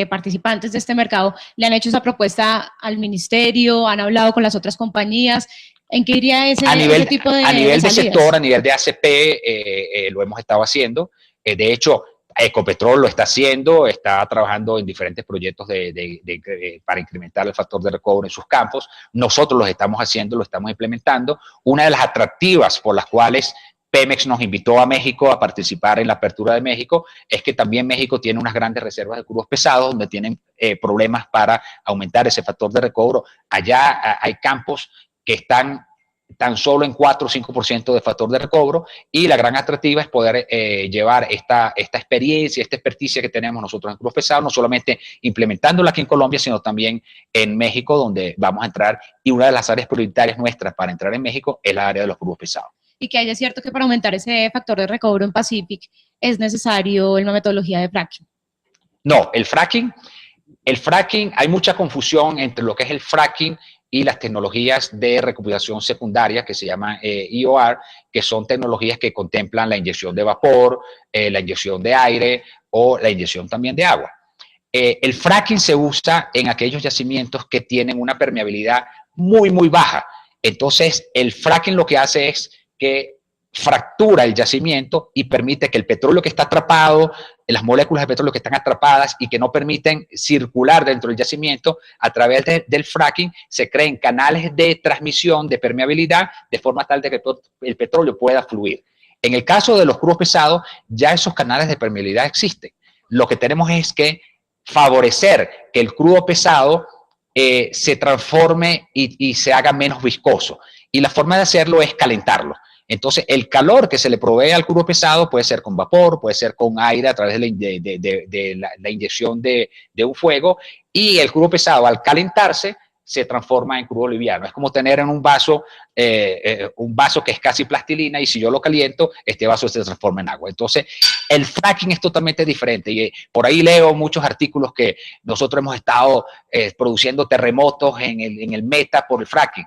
participantes de este mercado, ¿le han hecho esa propuesta al ministerio? ¿Han hablado con las otras compañías? ¿En qué iría ese tipo de A nivel de salidas? sector, a nivel de ACP, lo hemos estado haciendo. De hecho, Ecopetrol lo está haciendo, está trabajando en diferentes proyectos para incrementar el factor de recobro en sus campos. Nosotros lo estamos haciendo, lo estamos implementando. Una de las atractivas por las cuales Pemex nos invitó a México a participar en la apertura de México es que también México tiene unas grandes reservas de crudos pesados donde tienen problemas para aumentar ese factor de recobro. Allá hay campos que están tan solo en 4 o 5% de factor de recobro, y la gran atractiva es poder llevar esta experiencia, esta experticia que tenemos nosotros en crudos pesados, no solamente implementándola aquí en Colombia, sino también en México, donde vamos a entrar, y una de las áreas prioritarias nuestras para entrar en México es la área de los crudos pesados. Y que haya cierto que para aumentar ese factor de recobro en Pacific es necesario una metodología de fracking. No, el fracking, hay mucha confusión entre lo que es el fracking y las tecnologías de recuperación secundaria que se llaman EOR, que son tecnologías que contemplan la inyección de vapor, la inyección de aire o la inyección también de agua. El fracking se usa en aquellos yacimientos que tienen una permeabilidad muy, muy baja. Entonces, el fracking lo que hace es que fractura el yacimiento y permite que el petróleo que está atrapado, las moléculas de petróleo que están atrapadas y que no permiten circular dentro del yacimiento, a través del fracking se creen canales de transmisión, de permeabilidad, de forma tal de que el petróleo pueda fluir. En el caso de los crudos pesados, ya esos canales de permeabilidad existen. Lo que tenemos es que favorecer que el crudo pesado se transforme y se haga menos viscoso. Y la forma de hacerlo es calentarlo. Entonces, el calor que se le provee al crudo pesado puede ser con vapor, puede ser con aire a través de la inyección de un fuego, y el crudo pesado, al calentarse, se transforma en crudo liviano. Es como tener en un vaso que es casi plastilina, y si yo lo caliento, este vaso se transforma en agua. Entonces, el fracking es totalmente diferente, y por ahí leo muchos artículos que nosotros hemos estado produciendo terremotos en el Meta por el fracking.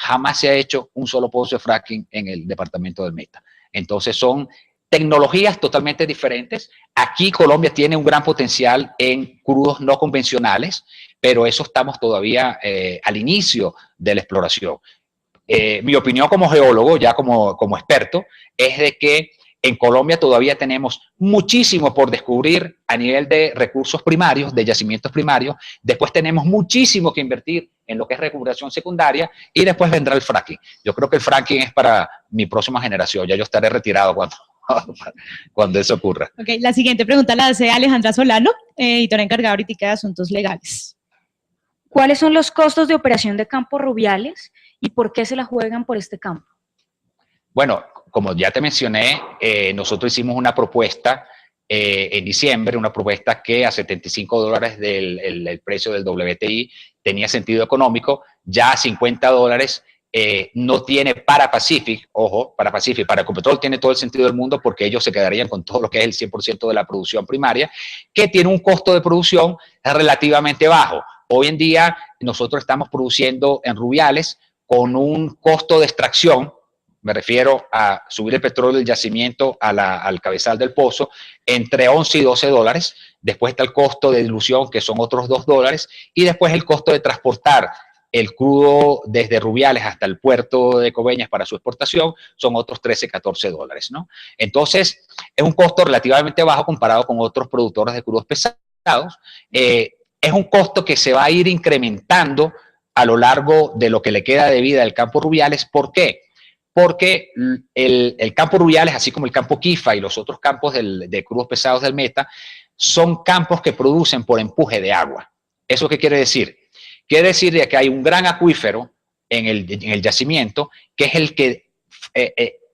Jamás se ha hecho un solo pozo de fracking en el departamento del Meta. Entonces son tecnologías totalmente diferentes. Aquí Colombia tiene un gran potencial en crudos no convencionales, pero eso estamos todavía al inicio de la exploración. Mi opinión como geólogo, ya como experto, es de que en Colombia todavía tenemos muchísimo por descubrir a nivel de recursos primarios, de yacimientos primarios. Después tenemos muchísimo que invertir en lo que es recuperación secundaria, y después vendrá el fracking. Yo creo que el fracking es para mi próxima generación. Ya yo estaré retirado cuando eso ocurra. Okay, la siguiente pregunta la hace Alejandra Solano, editora encargada ahorita de asuntos legales. ¿Cuáles son los costos de operación de Campos Rubiales y por qué se la juegan por este campo? Bueno, como ya te mencioné, nosotros hicimos una propuesta en diciembre, una propuesta que a $75 del precio del WTI tenía sentido económico. Ya a $50 no tiene para Pacific, ojo, para Pacific, para Ecopetrol tiene todo el sentido del mundo, porque ellos se quedarían con todo lo que es el 100% de la producción primaria, que tiene un costo de producción relativamente bajo. Hoy en día nosotros estamos produciendo en Rubiales con un costo de extracción, me refiero a subir el petróleo del yacimiento al cabezal del pozo, entre 11 y 12 dólares. Después está el costo de dilución, que son otros 2 dólares, y después el costo de transportar el crudo desde Rubiales hasta el puerto de Coveñas para su exportación, son otros 13, 14 dólares, ¿no? Entonces, es un costo relativamente bajo comparado con otros productores de crudos pesados. Es un costo que se va a ir incrementando a lo largo de lo que le queda de vida del campo Rubiales. ¿Por qué? Porque el campo Rubiales, así como el campo Quifa y los otros campos de crudos pesados del Meta, son campos que producen por empuje de agua. ¿Eso qué quiere decir? Quiere decir que hay un gran acuífero en el yacimiento, que es el que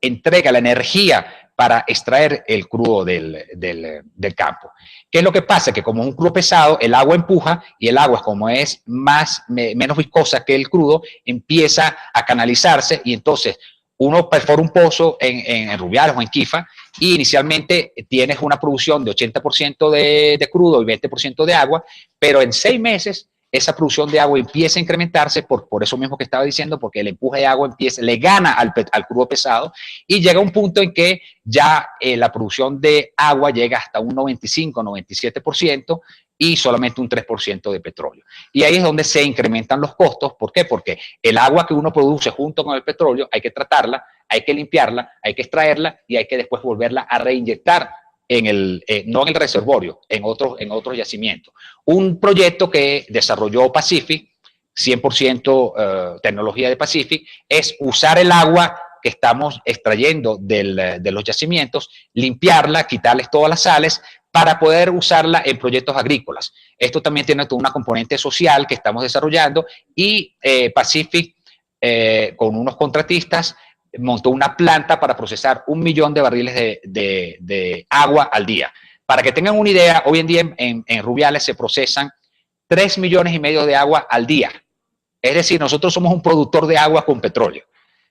entrega la energía para extraer el crudo del campo. ¿Qué es lo que pasa? Que como es un crudo pesado, el agua empuja, y el agua, como es menos viscosa que el crudo, empieza a canalizarse, y entonces uno perfora un pozo en Rubiales o en Quifa, y inicialmente tienes una producción de 80% de crudo y 20% de agua, pero en 6 meses esa producción de agua empieza a incrementarse por eso mismo que estaba diciendo, porque el empuje de agua le gana al crudo pesado y llega a un punto en que ya la producción de agua llega hasta un 95-97% y solamente un 3% de petróleo. Y ahí es donde se incrementan los costos. ¿Por qué? Porque el agua que uno produce junto con el petróleo hay que tratarla, hay que limpiarla, hay que extraerla y hay que después volverla a reinyectar no en el reservorio, en otros yacimientos. Un proyecto que desarrolló Pacific, 100% tecnología de Pacific, es usar el agua que estamos extrayendo de los yacimientos, limpiarla, quitarles todas las sales, para poder usarla en proyectos agrícolas. Esto también tiene toda una componente social que estamos desarrollando y Pacific, con unos contratistas, montó una planta para procesar 1 millón de barriles de agua al día. Para que tengan una idea, hoy en día en Rubiales se procesan 3,5 millones de agua al día. Es decir, nosotros somos un productor de agua con petróleo,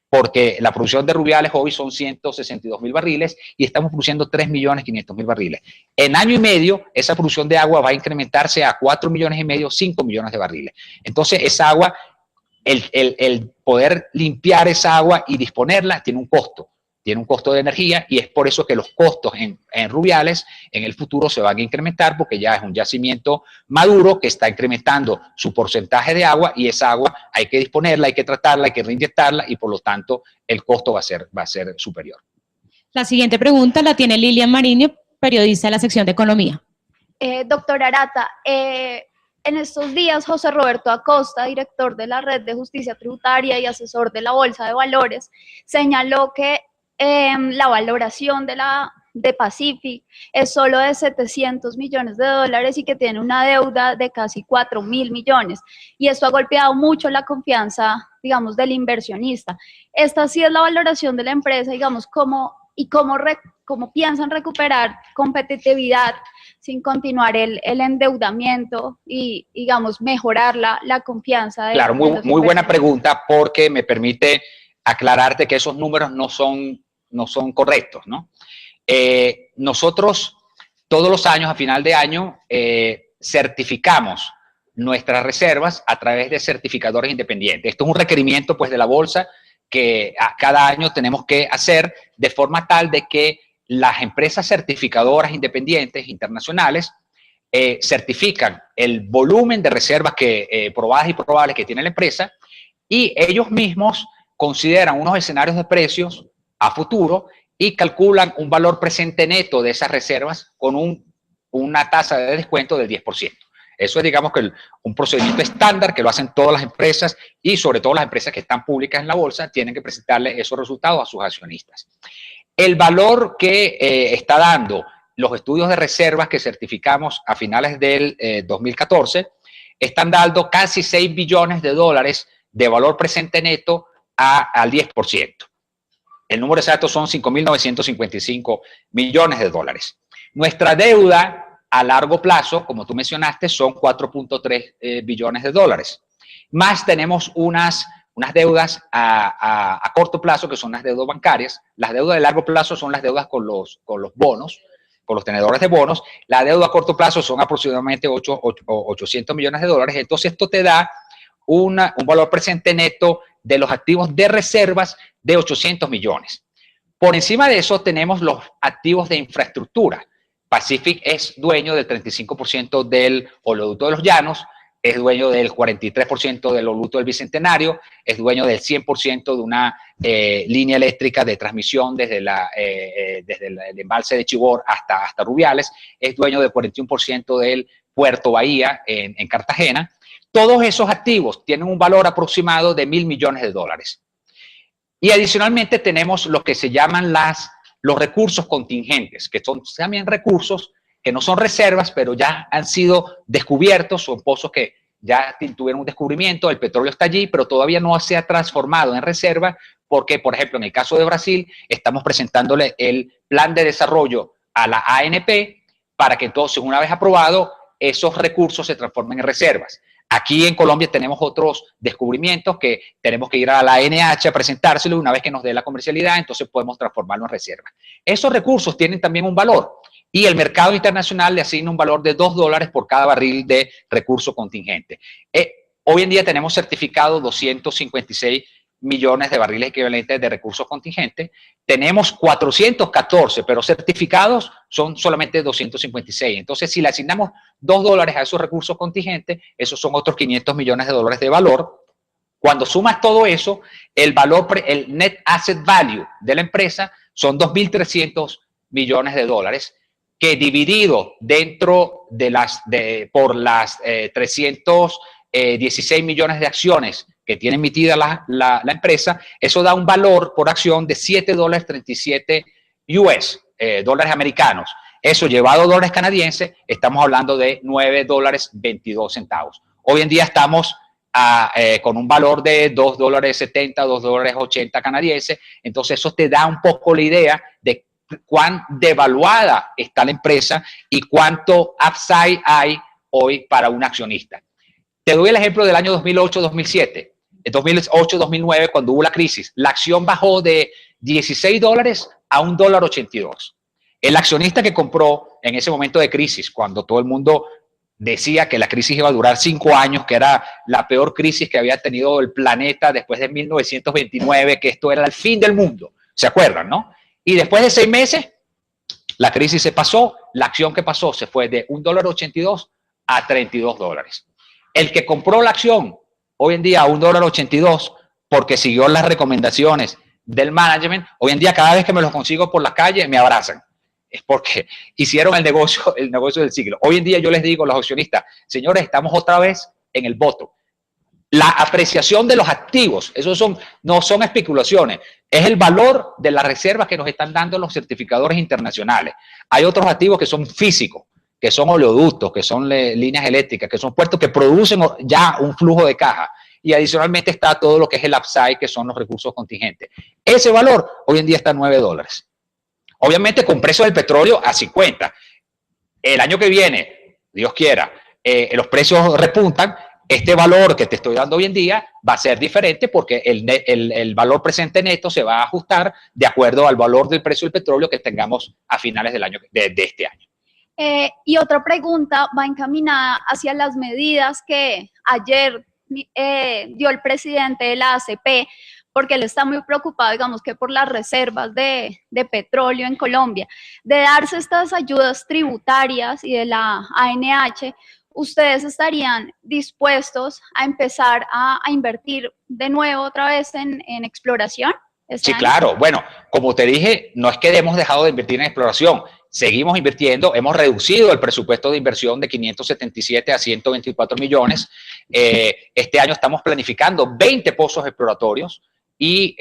porque la producción de Rubiales hoy son 162,000 barriles y estamos produciendo 3,5 millones barriles. En año y medio, esa producción de agua va a incrementarse a 4,5 millones, 5 millones de barriles. Entonces, esa agua, el poder limpiar esa agua y disponerla tiene un costo de energía y es por eso que los costos en Rubiales en el futuro se van a incrementar porque ya es un yacimiento maduro que está incrementando su porcentaje de agua y esa agua hay que disponerla, hay que tratarla, hay que reinyectarla y por lo tanto el costo va a ser superior. La siguiente pregunta la tiene Lilian Mariño, periodista de la sección de Economía. Doctor Arata, en estos días José Roberto Acosta, director de la Red de Justicia Tributaria y asesor de la Bolsa de Valores, señaló que la valoración de Pacific es solo de 700 millones de dólares y que tiene una deuda de casi 4.000 millones. Y esto ha golpeado mucho la confianza, digamos, del inversionista. Esta sí es la valoración de la empresa, digamos, cómo piensan recuperar competitividad sin continuar el endeudamiento y, digamos, mejorar la confianza. Claro, muy buena pregunta porque me permite aclararte que esos números no son correctos, ¿no? Nosotros todos los años, a final de año, certificamos nuestras reservas a través de certificadores independientes. Esto es un requerimiento, pues, de la bolsa que cada año tenemos que hacer de forma tal de que las empresas certificadoras independientes internacionales certifican el volumen de reservas probadas y probables que tiene la empresa y ellos mismos consideran unos escenarios de precios a futuro y calculan un valor presente neto de esas reservas con una tasa de descuento del 10%. Eso es, digamos, que un procedimiento estándar que lo hacen todas las empresas y sobre todo las empresas que están públicas en la bolsa tienen que presentarle esos resultados a sus accionistas. El valor que está dando los estudios de reservas que certificamos a finales del 2014 están dando casi 6 billones de dólares de valor presente neto al 10%. El número exacto son 5.955 millones de dólares. Nuestra deuda a largo plazo, como tú mencionaste, son 4.3 billones de dólares. Más tenemos unas deudas a corto plazo, que son las deudas bancarias. Las deudas de largo plazo son las deudas con los bonos, con los tenedores de bonos. La deuda a corto plazo son aproximadamente 800 millones de dólares. Entonces, esto te da un valor presente neto de los activos de reservas de 800 millones. Por encima de eso tenemos los activos de infraestructura. Pacific es dueño del 35% del oleoducto de los Llanos, es dueño del 43% del oleoducto del Bicentenario, es dueño del 100% de una línea eléctrica de transmisión desde el embalse de Chivor hasta Rubiales, es dueño del 41% del Puerto Bahía en Cartagena. Todos esos activos tienen un valor aproximado de 1.000 millones de dólares. Y adicionalmente tenemos lo que se llaman los recursos contingentes, que son también recursos que no son reservas, pero ya han sido descubiertos, son pozos que ya tuvieron un descubrimiento, el petróleo está allí, pero todavía no se ha transformado en reserva, porque, por ejemplo, en el caso de Brasil, estamos presentándole el plan de desarrollo a la ANP para que entonces, una vez aprobado, esos recursos se transformen en reservas. Aquí en Colombia tenemos otros descubrimientos que tenemos que ir a la ANH a presentárselo y una vez que nos dé la comercialidad, entonces podemos transformarlo en reserva. Esos recursos tienen también un valor y el mercado internacional le asigna un valor de $2 por cada barril de recurso contingente. Hoy en día tenemos certificado 256 millones de barriles equivalentes de recursos contingentes. Tenemos 414, pero certificados son solamente 256. Entonces, si le asignamos $2 a esos recursos contingentes, esos son otros 500 millones de dólares de valor. Cuando sumas todo eso, el valor, el net asset value de la empresa son 2.300 millones de dólares, que dividido dentro de por las 316 millones de acciones que tiene emitida la empresa, eso da un valor por acción de $7.37 dólares americanos. Eso llevado a dólares canadienses, estamos hablando de $9.22. Hoy en día estamos con un valor de $2.70, $2.80 canadienses. Entonces eso te da un poco la idea de cuán devaluada está la empresa y cuánto upside hay hoy para un accionista. Te doy el ejemplo del año 2008-2007. En 2008-2009, cuando hubo la crisis, la acción bajó de $16 a $1.82. El accionista que compró en ese momento de crisis, cuando todo el mundo decía que la crisis iba a durar 5 años, que era la peor crisis que había tenido el planeta después de 1929, que esto era el fin del mundo. ¿Se acuerdan, no? Y después de 6 meses, la crisis se pasó, la acción que pasó se fue de $1.82 a $32. El que compró la acción hoy en día a $1.82 porque siguió las recomendaciones del management, hoy en día cada vez que me los consigo por la calle me abrazan. Es porque hicieron el negocio del siglo. Hoy en día yo les digo a los accionistas, señores, estamos otra vez en el bottom. La apreciación de los activos, no son especulaciones, es el valor de las reservas que nos están dando los certificadores internacionales. Hay otros activos que son físicos, que son oleoductos, que son líneas eléctricas, que son puertos que producen ya un flujo de caja. Y adicionalmente está todo lo que es el upside, que son los recursos contingentes. Ese valor hoy en día está a $9. Obviamente con precios del petróleo a 50. El año que viene, Dios quiera, los precios repuntan. Este valor que te estoy dando hoy en día va a ser diferente porque el valor presente neto se va a ajustar de acuerdo al valor del precio del petróleo que tengamos a finales del año, de este año. Y otra pregunta va encaminada hacia las medidas que ayer dio el presidente de la ACP, porque él está muy preocupado, digamos, que por las reservas de petróleo en Colombia. De darse estas ayudas tributarias y de la ANH, ¿ustedes estarían dispuestos a empezar a invertir de nuevo otra vez en exploración? Sí, claro. Bueno, como te dije, no es que hemos dejado de invertir en exploración. Seguimos invirtiendo, hemos reducido el presupuesto de inversión de 577 a 124 millones. Este año estamos planificando 20 pozos exploratorios y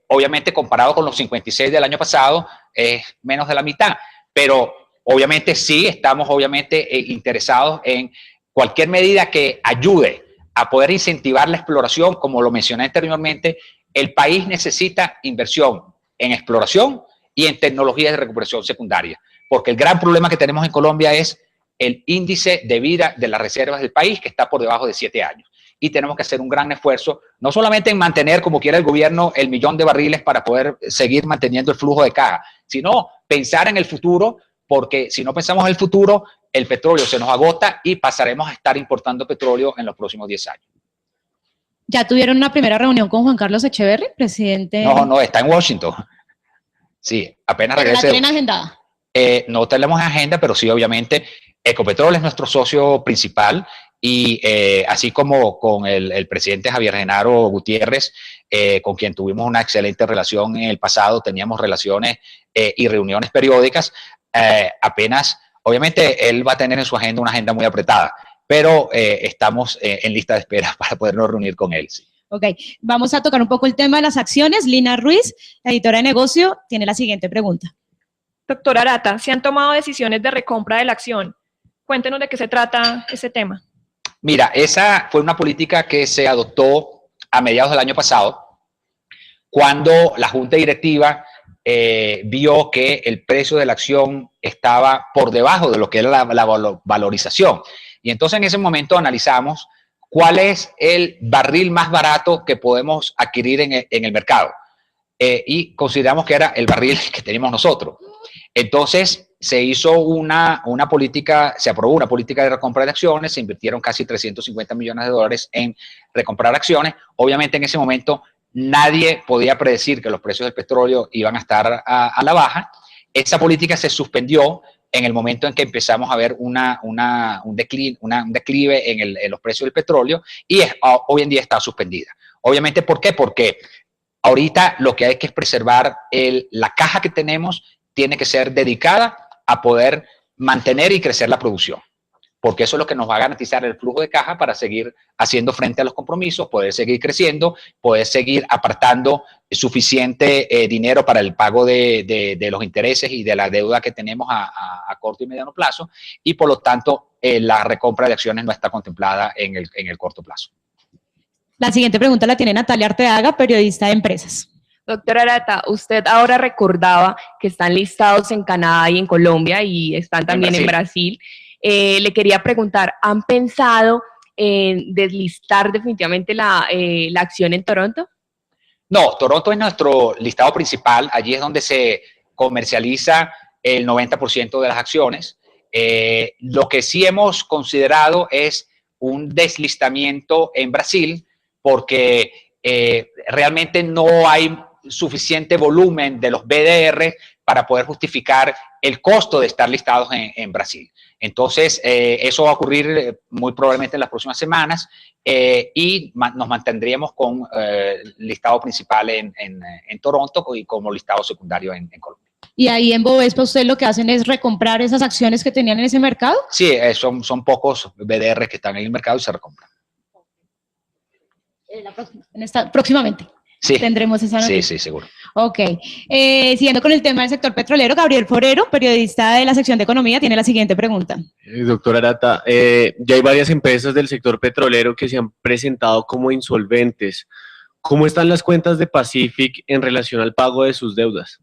obviamente comparado con los 56 del año pasado es menos de la mitad. Pero obviamente sí estamos interesados en cualquier medida que ayude a poder incentivar la exploración. Como lo mencioné anteriormente, el país necesita inversión en exploración y en tecnologías de recuperación secundaria, porque el gran problema que tenemos en Colombia es el índice de vida de las reservas del país, que está por debajo de 7 años. Y tenemos que hacer un gran esfuerzo, no solamente en mantener, como quiere el gobierno, el 1.000.000 de barriles para poder seguir manteniendo el flujo de caja, sino pensar en el futuro, porque si no pensamos en el futuro, el petróleo se nos agota y pasaremos a estar importando petróleo en los próximos 10 años. ¿Ya tuvieron una primera reunión con Juan Carlos Echeverry, presidente? No, está en Washington. Sí, apenas regrese. ¿La tienen agendada? No tenemos agenda, pero sí, obviamente, Ecopetrol es nuestro socio principal y así como con el presidente Javier Genaro Gutiérrez, con quien tuvimos una excelente relación en el pasado, teníamos relaciones y reuniones periódicas, apenas, obviamente, él va a tener en su agenda una agenda muy apretada, pero estamos en lista de espera para podernos reunir con él. Sí. Ok, vamos a tocar un poco el tema de las acciones. Lina Ruiz, editora de negocio, tiene la siguiente pregunta. Doctor Arata, ¿se han tomado decisiones de recompra de la acción? Cuéntenos de qué se trata ese tema. Mira, esa fue una política que se adoptó a mediados del año pasado, cuando la Junta Directiva vio que el precio de la acción estaba por debajo de lo que era la valorización. Y entonces en ese momento analizamos cuál es el barril más barato que podemos adquirir en el mercado. Y consideramos que era el barril que tenemos nosotros. Entonces, se hizo una política, se aprobó una política de recompra de acciones, se invirtieron casi 350 millones de dólares en recomprar acciones. Obviamente en ese momento nadie podía predecir que los precios del petróleo iban a estar a la baja. Esa política se suspendió en el momento en que empezamos a ver un declive en los precios del petróleo y hoy en día está suspendida. Obviamente, ¿por qué? Porque ahorita lo que hay que es preservar la caja que tenemos, tiene que ser dedicada a poder mantener y crecer la producción, porque eso es lo que nos va a garantizar el flujo de caja para seguir haciendo frente a los compromisos, poder seguir creciendo, poder seguir apartando suficiente dinero para el pago de los intereses y de la deuda que tenemos a corto y mediano plazo, y por lo tanto la recompra de acciones no está contemplada en el corto plazo. La siguiente pregunta la tiene Natalia Arteaga, periodista de Empresas. Doctora Arata, usted ahora recordaba que están listados en Canadá y en Colombia y están también en Brasil. Le quería preguntar, ¿han pensado en deslistar definitivamente la acción en Toronto? No, Toronto es nuestro listado principal. Allí es donde se comercializa el 90% de las acciones. Lo que sí hemos considerado es un deslistamiento en Brasil porque realmente no hay suficiente volumen de los BDR para poder justificar el costo de estar listados en Brasil. Entonces, eso va a ocurrir muy probablemente en las próximas semanas y nos mantendríamos con listado principal en Toronto y como listado secundario en Colombia. ¿Y ahí en Bovespa usted lo que hacen es recomprar esas acciones que tenían en ese mercado? Sí, son pocos BDR que están en el mercado y se recompran. Próximamente. Sí. Tendremos esa noticia. Sí, seguro. Ok. Siguiendo con el tema del sector petrolero, Gabriel Forero, periodista de la sección de Economía, tiene la siguiente pregunta. Doctora Arata, ya hay varias empresas del sector petrolero que se han presentado como insolventes. ¿Cómo están las cuentas de Pacific en relación al pago de sus deudas?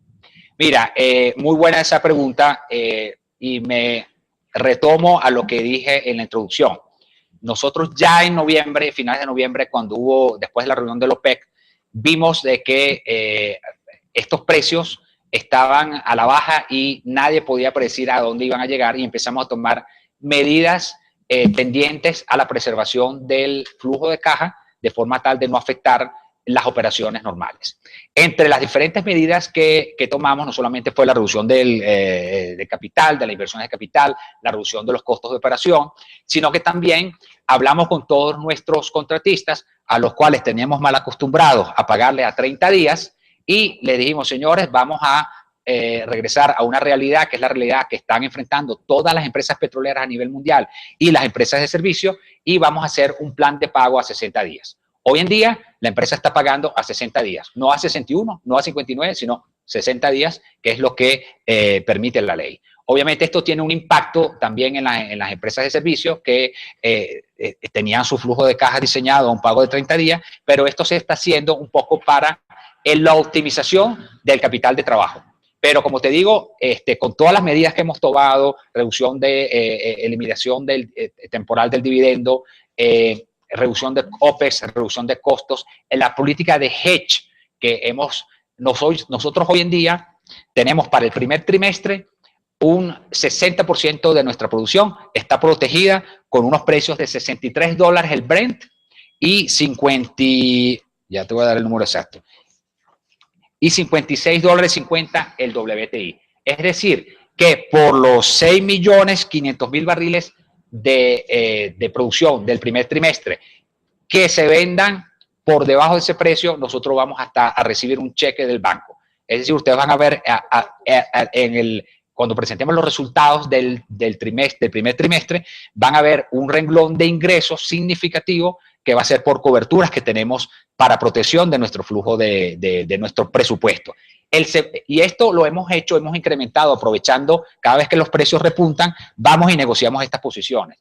Mira, muy buena esa pregunta y me retomo a lo que dije en la introducción. Nosotros ya en noviembre, finales de noviembre, después de la reunión de la OPEC, vimos de que estos precios estaban a la baja y nadie podía predecir a dónde iban a llegar y empezamos a tomar medidas tendientes a la preservación del flujo de caja de forma tal de no afectar las operaciones normales. Entre las diferentes medidas que tomamos, no solamente fue la reducción de capital, de las inversiones de capital, la reducción de los costos de operación, sino que también hablamos con todos nuestros contratistas, a los cuales teníamos mal acostumbrados a pagarle a 30 días, y le dijimos, señores, vamos a regresar a una realidad que es la realidad que están enfrentando todas las empresas petroleras a nivel mundial y las empresas de servicio, y vamos a hacer un plan de pago a 60 días. Hoy en día, la empresa está pagando a 60 días, no a 61, no a 59, sino 60 días, que es lo que permite la ley. Obviamente, esto tiene un impacto también en las empresas de servicio que tenían su flujo de caja diseñado a un pago de 30 días, pero esto se está haciendo un poco para la optimización del capital de trabajo. Pero como te digo, con todas las medidas que hemos tomado, reducción eliminación temporal del dividendo, reducción de OPEX, reducción de costos, en la política de hedge que nosotros hoy en día tenemos para el primer trimestre un 60% de nuestra producción está protegida con unos precios de $63 el Brent y ya te voy a dar el número exacto, y $56.50 el WTI. Es decir, que por los 6.500.000 barriles de producción del primer trimestre que se vendan por debajo de ese precio, nosotros vamos hasta a recibir un cheque del banco. Es decir, ustedes van a ver cuando presentemos los resultados del primer trimestre, van a ver un renglón de ingresos significativo que va a ser por coberturas que tenemos para protección de nuestro flujo de nuestro presupuesto. Y esto lo hemos incrementado aprovechando cada vez que los precios repuntan, vamos y negociamos estas posiciones.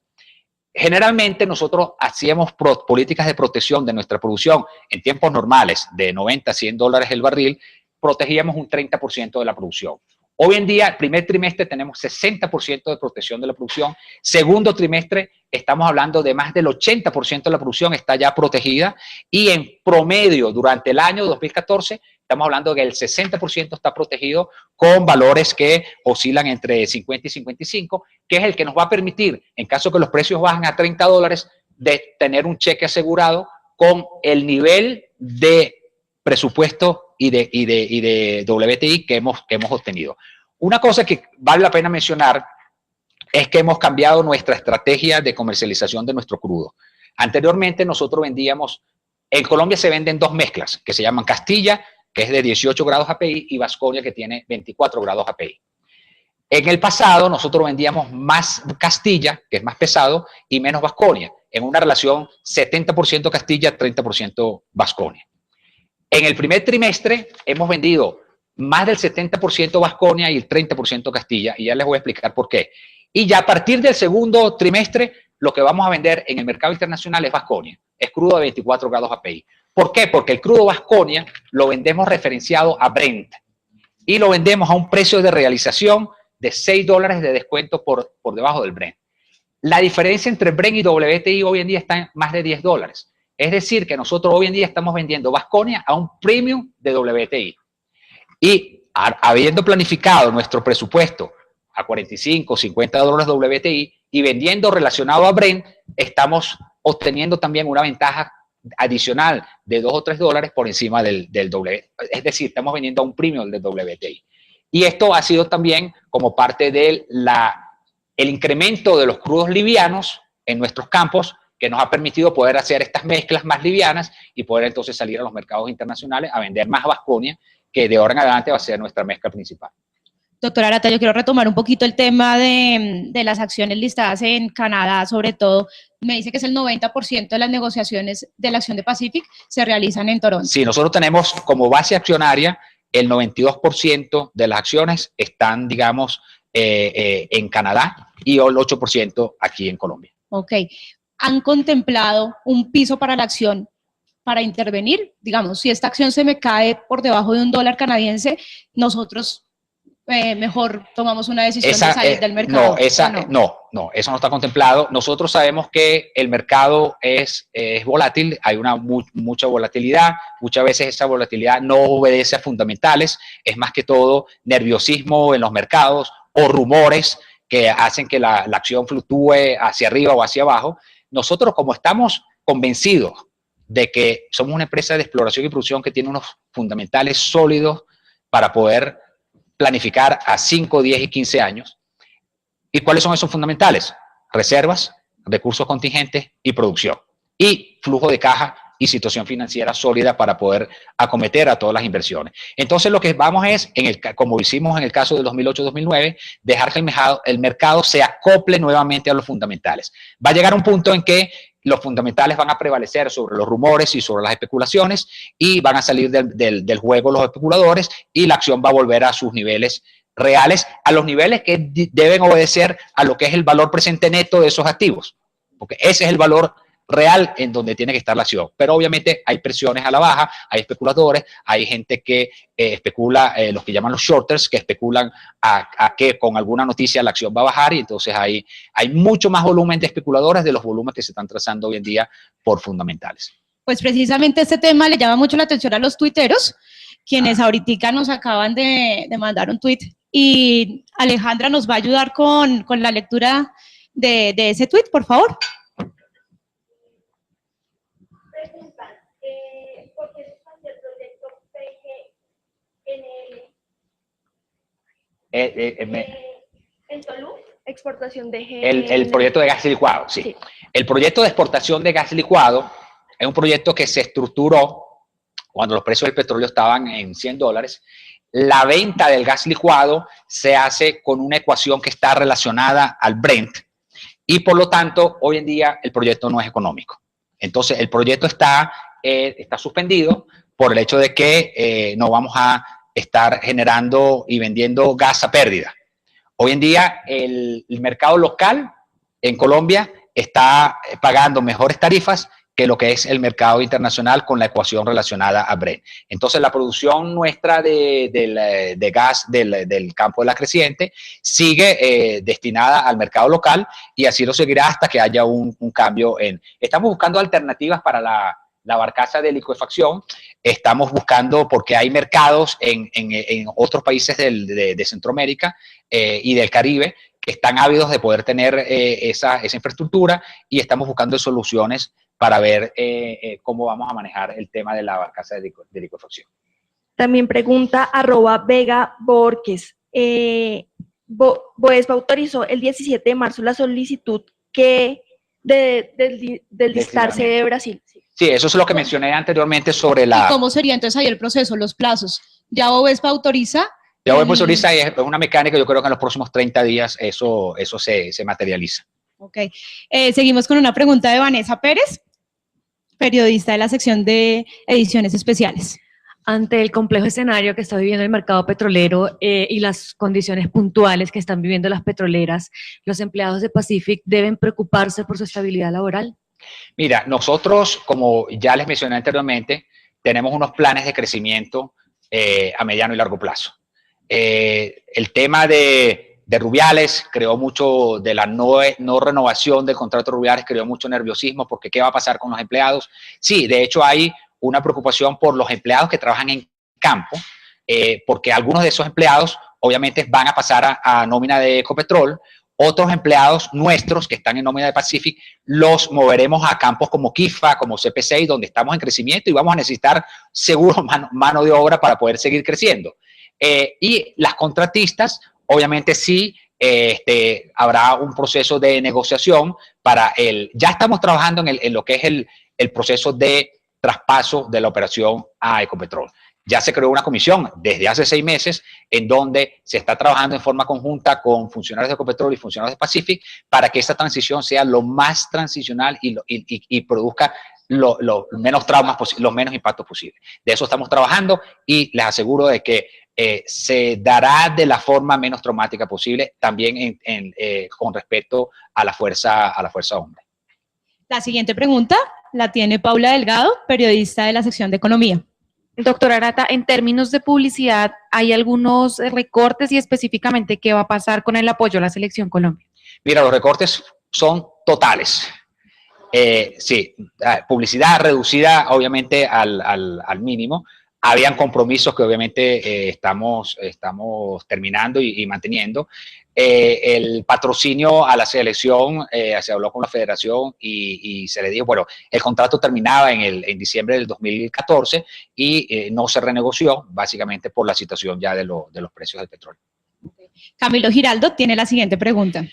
Generalmente nosotros hacíamos políticas de protección de nuestra producción en tiempos normales de 90 a $100 el barril, protegíamos un 30% de la producción. Hoy en día, el primer trimestre tenemos 60% de protección de la producción. Segundo trimestre, estamos hablando de más del 80% de la producción está ya protegida. Y en promedio, durante el año 2014, estamos hablando de que el 60% está protegido con valores que oscilan entre 50 y 55, que es el que nos va a permitir, en caso que los precios bajen a $30, de tener un cheque asegurado con el nivel de presupuesto y de WTI que hemos obtenido. Una cosa que vale la pena mencionar es que hemos cambiado nuestra estrategia de comercialización de nuestro crudo. Anteriormente nosotros vendíamos, en Colombia se venden dos mezclas que se llaman Castilla, que es de 18 grados API, y Vasconia, que tiene 24 grados API. En el pasado nosotros vendíamos más Castilla, que es más pesado, y menos Vasconia, en una relación 70% Castilla, 30% Vasconia. En el primer trimestre hemos vendido más del 70% Vasconia y el 30% Castilla, y ya les voy a explicar por qué. Y ya a partir del segundo trimestre, lo que vamos a vender en el mercado internacional es Vasconia, es crudo de 24 grados API. ¿Por qué? Porque el crudo Vasconia lo vendemos referenciado a Brent y lo vendemos a un precio de realización de $6 de descuento por debajo del Brent. La diferencia entre Brent y WTI hoy en día está en más de $10. Es decir, que nosotros hoy en día estamos vendiendo Vasconia a un premium de WTI. Y habiendo planificado nuestro presupuesto a 45, 50 dólares WTI y vendiendo relacionado a Brent, estamos obteniendo también una ventaja adicional de 2 o 3 dólares por encima del WTI. Es decir, estamos vendiendo a un premium del WTI. Y esto ha sido también como parte del incremento de los crudos livianos en nuestros campos, que nos ha permitido poder hacer estas mezclas más livianas y poder entonces salir a los mercados internacionales a vender más Vasconia, que de ahora en adelante va a ser nuestra mezcla principal. Doctora Arata, yo quiero retomar un poquito el tema de las acciones listadas en Canadá, sobre todo. Me dice que es el 90% de las negociaciones de la acción de Pacific se realizan en Toronto. Sí, nosotros tenemos como base accionaria el 92% de las acciones están, digamos, en Canadá y el 8% aquí en Colombia. Ok. ¿Han contemplado un piso para la acción para intervenir? Digamos, si esta acción se me cae por debajo de $1 canadiense, nosotros mejor tomamos una decisión de salir del mercado. No, eso no está contemplado. Nosotros sabemos que el mercado es volátil, hay mucha volatilidad, muchas veces esa volatilidad no obedece a fundamentales, es más que todo nerviosismo en los mercados o rumores que hacen que la acción fluctúe hacia arriba o hacia abajo. Nosotros, como estamos convencidos de que somos una empresa de exploración y producción que tiene unos fundamentales sólidos para poder planificar a 5, 10 y 15 años. ¿Y cuáles son esos fundamentales? Reservas, recursos contingentes y producción. Y flujo de caja y situación financiera sólida para poder acometer a todas las inversiones. Entonces lo que vamos es, como hicimos en el caso del 2008-2009, dejar que el mercado se acople nuevamente a los fundamentales. Va a llegar un punto en que los fundamentales van a prevalecer sobre los rumores y sobre las especulaciones y van a salir del juego los especuladores y la acción va a volver a sus niveles reales, a los niveles que deben obedecer a lo que es el valor presente neto de esos activos, porque ese es el valor real en donde tiene que estar la acción. Pero obviamente hay presiones a la baja, hay especuladores, hay gente que especula, los que llaman los shorters, que especulan a que con alguna noticia la acción va a bajar y entonces hay mucho más volumen de especuladores de los volúmenes que se están trazando hoy en día por fundamentales. Pues precisamente este tema le llama mucho la atención a los tuiteros, quienes ahorita nos acaban de mandar un tuit y Alejandra nos va a ayudar con la lectura de ese tuit, por favor. ¿Por qué suspende el proyecto PGNL en Tolú? Exportación de GNL. El proyecto de gas licuado, sí. El proyecto de exportación de gas licuado es un proyecto que se estructuró cuando los precios del petróleo estaban en $100. La venta del gas licuado se hace con una ecuación que está relacionada al Brent y por lo tanto hoy en día el proyecto no es económico. Entonces el proyecto está suspendido por el hecho de que no vamos a estar generando y vendiendo gas a pérdida. Hoy en día el mercado local en Colombia está pagando mejores tarifas que lo que es el mercado internacional con la ecuación relacionada a Brent. Entonces la producción nuestra de gas del campo de la creciente sigue destinada al mercado local y así lo seguirá hasta que haya un cambio. Estamos buscando alternativas para la barcaza de licuefacción. estamos buscando, porque hay mercados en otros países de Centroamérica y del Caribe que están ávidos de poder tener esa infraestructura, y estamos buscando soluciones para ver cómo vamos a manejar el tema de la barcaza de licuefacción. También pregunta @Vega Borges. Boespa autorizó el 17 de marzo la solicitud del listarse de Brasil. Sí, eso es lo que mencioné anteriormente sobre la... ¿Y cómo sería entonces ahí el proceso, los plazos? ¿Ya Boespa autoriza? Ya Boespa autoriza, y es una mecánica, yo creo que en los próximos 30 días eso se materializa. Ok. Seguimos con una pregunta de Vanessa Pérez, periodista de la sección de ediciones especiales. Ante el complejo escenario que está viviendo el mercado petrolero y las condiciones puntuales que están viviendo las petroleras, ¿los empleados de Pacific deben preocuparse por su estabilidad laboral? Mira, nosotros, como ya les mencioné anteriormente, tenemos unos planes de crecimiento a mediano y largo plazo. El tema de Rubiales creó mucho, de la no renovación del contrato de Rubiales creó mucho nerviosismo, porque ¿qué va a pasar con los empleados? Sí, de hecho hay una preocupación por los empleados que trabajan en campo, porque algunos de esos empleados obviamente van a pasar a nómina de Ecopetrol. Otros empleados nuestros que están en nómina de Pacific los moveremos a campos como Quifa, como CP6, donde estamos en crecimiento y vamos a necesitar seguro mano de obra para poder seguir creciendo. Y las contratistas, obviamente sí, habrá un proceso de negociación para ya estamos trabajando en lo que es el proceso de traspaso de la operación a Ecopetrol. Ya se creó una comisión desde hace 6 meses en donde se está trabajando en forma conjunta con funcionarios de Ecopetrol y funcionarios de Pacific para que esta transición sea lo más transicional y produzca los menos traumas, los menos impactos posibles. De eso estamos trabajando y les aseguro de que se dará de la forma menos traumática posible, también con respecto a la fuerza hombre. La siguiente pregunta la tiene Paula Delgado, periodista de la sección de Economía. Doctora Arata, en términos de publicidad, ¿hay algunos recortes y específicamente qué va a pasar con el apoyo a la Selección Colombia? Mira, los recortes son totales. Sí, publicidad reducida obviamente al mínimo. Habían compromisos que obviamente estamos terminando y manteniendo. El patrocinio a la selección, se habló con la federación y se le dijo, bueno, el contrato terminaba en diciembre del 2014 y no se renegoció, básicamente por la situación ya de los precios del petróleo. Camilo Giraldo tiene la siguiente pregunta.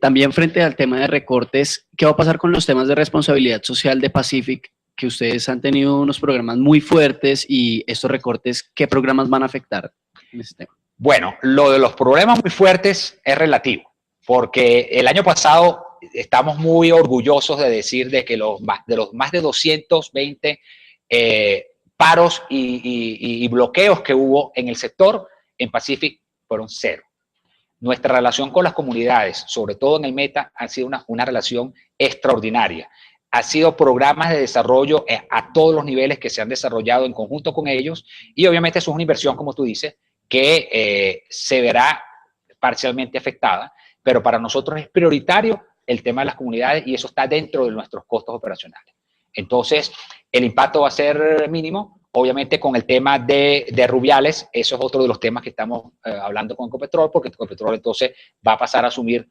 También frente al tema de recortes, ¿qué va a pasar con los temas de responsabilidad social de Pacific? Que ustedes han tenido unos programas muy fuertes y estos recortes, ¿qué programas van a afectar en este tema? Bueno, lo de los problemas muy fuertes es relativo, porque el año pasado estamos muy orgullosos de decir de que los más de 220 paros y bloqueos que hubo en el sector, en Pacific fueron 0. Nuestra relación con las comunidades, sobre todo en el Meta, ha sido una relación extraordinaria. Ha sido programas de desarrollo a todos los niveles que se han desarrollado en conjunto con ellos, y obviamente eso es una inversión, como tú dices, que se verá parcialmente afectada, pero para nosotros es prioritario el tema de las comunidades y eso está dentro de nuestros costos operacionales. Entonces, el impacto va a ser mínimo. Obviamente con el tema de Rubiales, eso es otro de los temas que estamos hablando con Ecopetrol, porque Ecopetrol entonces va a pasar a asumir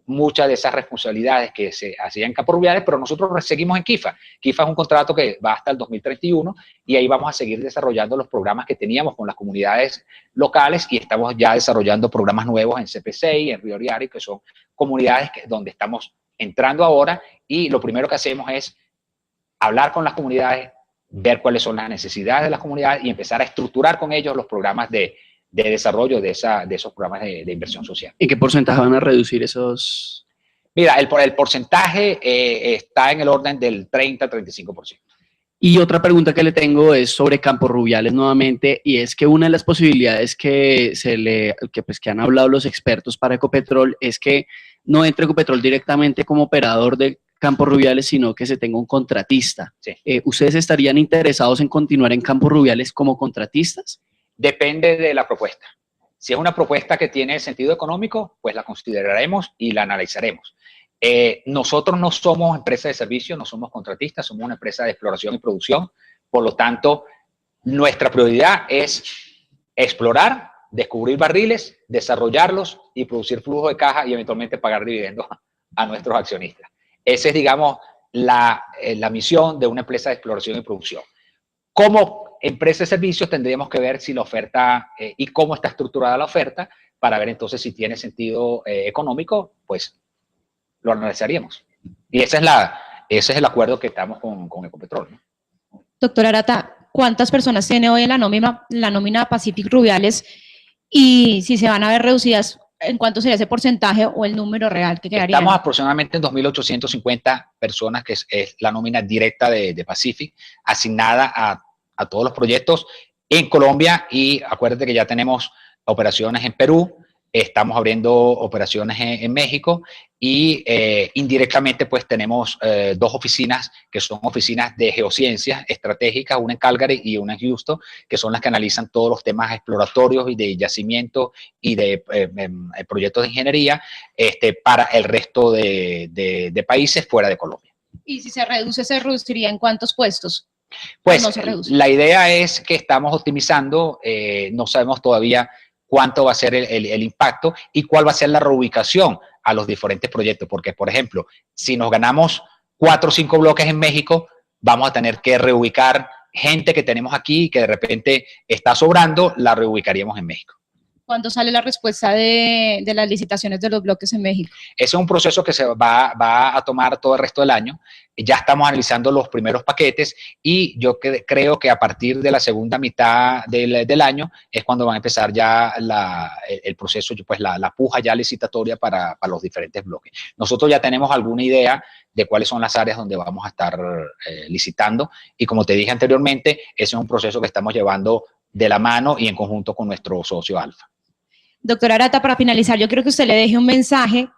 muchas de esas responsabilidades que se hacían en Campo Rubiales, pero nosotros seguimos en Quifa. Quifa es un contrato que va hasta el 2031 y ahí vamos a seguir desarrollando los programas que teníamos con las comunidades locales y estamos ya desarrollando programas nuevos en CP6, en Río Ariari, que son comunidades donde estamos entrando ahora, y lo primero que hacemos es hablar con las comunidades, ver cuáles son las necesidades de las comunidades y empezar a estructurar con ellos los programas de desarrollo de esos programas de inversión social. ¿En qué porcentaje van a reducir esos? Mira, el porcentaje está en el orden del 30-35%. Y otra pregunta que le tengo es sobre Campo Rubiales nuevamente, y es que una de las posibilidades que han hablado los expertos para Ecopetrol es que no entre Ecopetrol directamente como operador de Campo Rubiales, sino que se tenga un contratista. Sí. ¿Ustedes estarían interesados en continuar en Campo Rubiales como contratistas? Depende de la propuesta. Si es una propuesta que tiene sentido económico, pues la consideraremos y la analizaremos. Nosotros no somos empresa de servicios, no somos contratistas, somos una empresa de exploración y producción. Por lo tanto, nuestra prioridad es explorar, descubrir barriles, desarrollarlos y producir flujo de caja y eventualmente pagar dividendos a nuestros accionistas. Esa es, digamos, la misión de una empresa de exploración y producción. Como empresa de servicios tendríamos que ver si la oferta y cómo está estructurada la oferta para ver entonces si tiene sentido económico, pues lo analizaríamos. Y ese es el acuerdo que estamos con Ecopetrol, ¿no? Doctor Arata, ¿cuántas personas tiene hoy en la nómina Pacific Rubiales? Y si se van a ver reducidas, ¿en cuánto sería ese porcentaje o el número real que quedaría? Estamos aproximadamente en 2.850 personas, que es la nómina directa de Pacific, asignada a todos los proyectos en Colombia, y acuérdate que ya tenemos operaciones en Perú, estamos abriendo operaciones en México y indirectamente pues tenemos dos oficinas que son oficinas de geociencias estratégicas, una en Calgary y una en Houston, que son las que analizan todos los temas exploratorios y de yacimiento y de proyectos de ingeniería para el resto de países fuera de Colombia. ¿Y si se reduciría en cuántos puestos? Pues no se reduce. La idea es que estamos optimizando, no sabemos todavía cuánto va a ser el impacto y cuál va a ser la reubicación a los diferentes proyectos, porque, por ejemplo, si nos ganamos 4 o 5 bloques en México, vamos a tener que reubicar gente que tenemos aquí y que de repente está sobrando, la reubicaríamos en México. ¿Cuándo sale la respuesta de las licitaciones de los bloques en México? Ese es un proceso que se va a tomar todo el resto del año. Ya estamos analizando los primeros paquetes y yo creo que a partir de la segunda mitad del año es cuando va a empezar ya el proceso, pues la puja ya licitatoria para los diferentes bloques. Nosotros ya tenemos alguna idea de cuáles son las áreas donde vamos a estar licitando y, como te dije anteriormente, ese es un proceso que estamos llevando de la mano y en conjunto con nuestro socio Alfa. Doctor Arata, para finalizar, yo creo que usted le deje un mensaje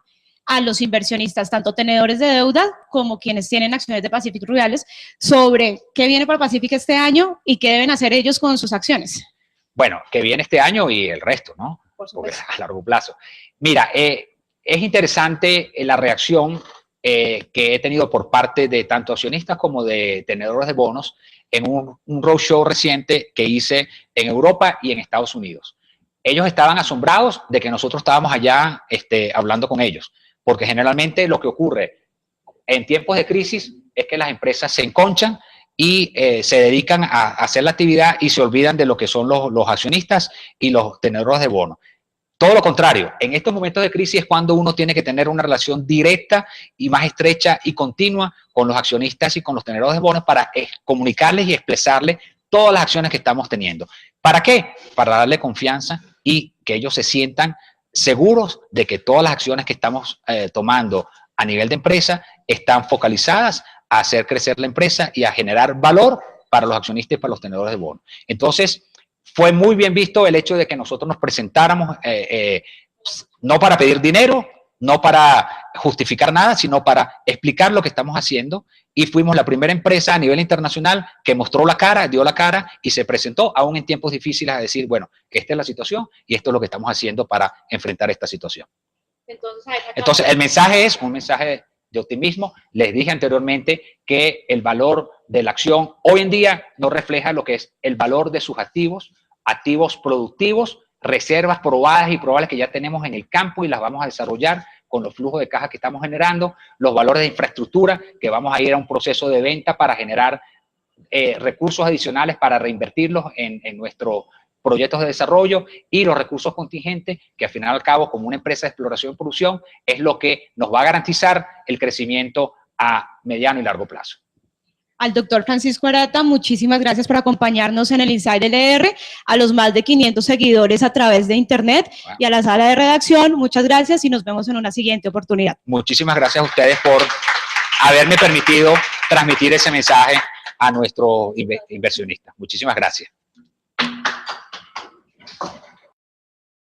a los inversionistas, tanto tenedores de deuda como quienes tienen acciones de Pacific Rubiales, sobre qué viene para Pacific este año y qué deben hacer ellos con sus acciones. Bueno, que viene este año y el resto, ¿no? Por supuesto. Porque a largo plazo. Mira, es interesante la reacción que he tenido por parte de tanto accionistas como de tenedores de bonos en un roadshow reciente que hice en Europa y en Estados Unidos. Ellos estaban asombrados de que nosotros estábamos allá hablando con ellos, porque generalmente lo que ocurre en tiempos de crisis es que las empresas se enconchan y se dedican a hacer la actividad y se olvidan de lo que son los accionistas y los tenedores de bonos. Todo lo contrario, en estos momentos de crisis es cuando uno tiene que tener una relación directa y más estrecha y continua con los accionistas y con los tenedores de bonos para comunicarles y expresarles todas las acciones que estamos teniendo. ¿Para qué? Para darle confianza y que ellos se sientan seguros de que todas las acciones que estamos tomando a nivel de empresa están focalizadas a hacer crecer la empresa y a generar valor para los accionistas y para los tenedores de bonos. Entonces, fue muy bien visto el hecho de que nosotros nos presentáramos no para pedir dinero, no para justificar nada, sino para explicar lo que estamos haciendo, y fuimos la primera empresa a nivel internacional que mostró la cara, dio la cara y se presentó aún en tiempos difíciles a decir, bueno, esta es la situación y esto es lo que estamos haciendo para enfrentar esta situación. Entonces el mensaje es un mensaje de optimismo. Les dije anteriormente que el valor de la acción hoy en día no refleja lo que es el valor de sus activos, activos productivos, reservas probadas y probables que ya tenemos en el campo y las vamos a desarrollar con los flujos de caja que estamos generando, los valores de infraestructura, que vamos a ir a un proceso de venta para generar recursos adicionales para reinvertirlos en nuestros proyectos de desarrollo, y los recursos contingentes, que al final y al cabo, como una empresa de exploración y producción, es lo que nos va a garantizar el crecimiento a mediano y largo plazo. Al doctor Francisco Arata, muchísimas gracias por acompañarnos en el Inside LR, a los más de 500 seguidores a través de internet y a la sala de redacción, muchas gracias y nos vemos en una siguiente oportunidad. Muchísimas gracias a ustedes por haberme permitido transmitir ese mensaje a nuestros inversionistas. Muchísimas gracias.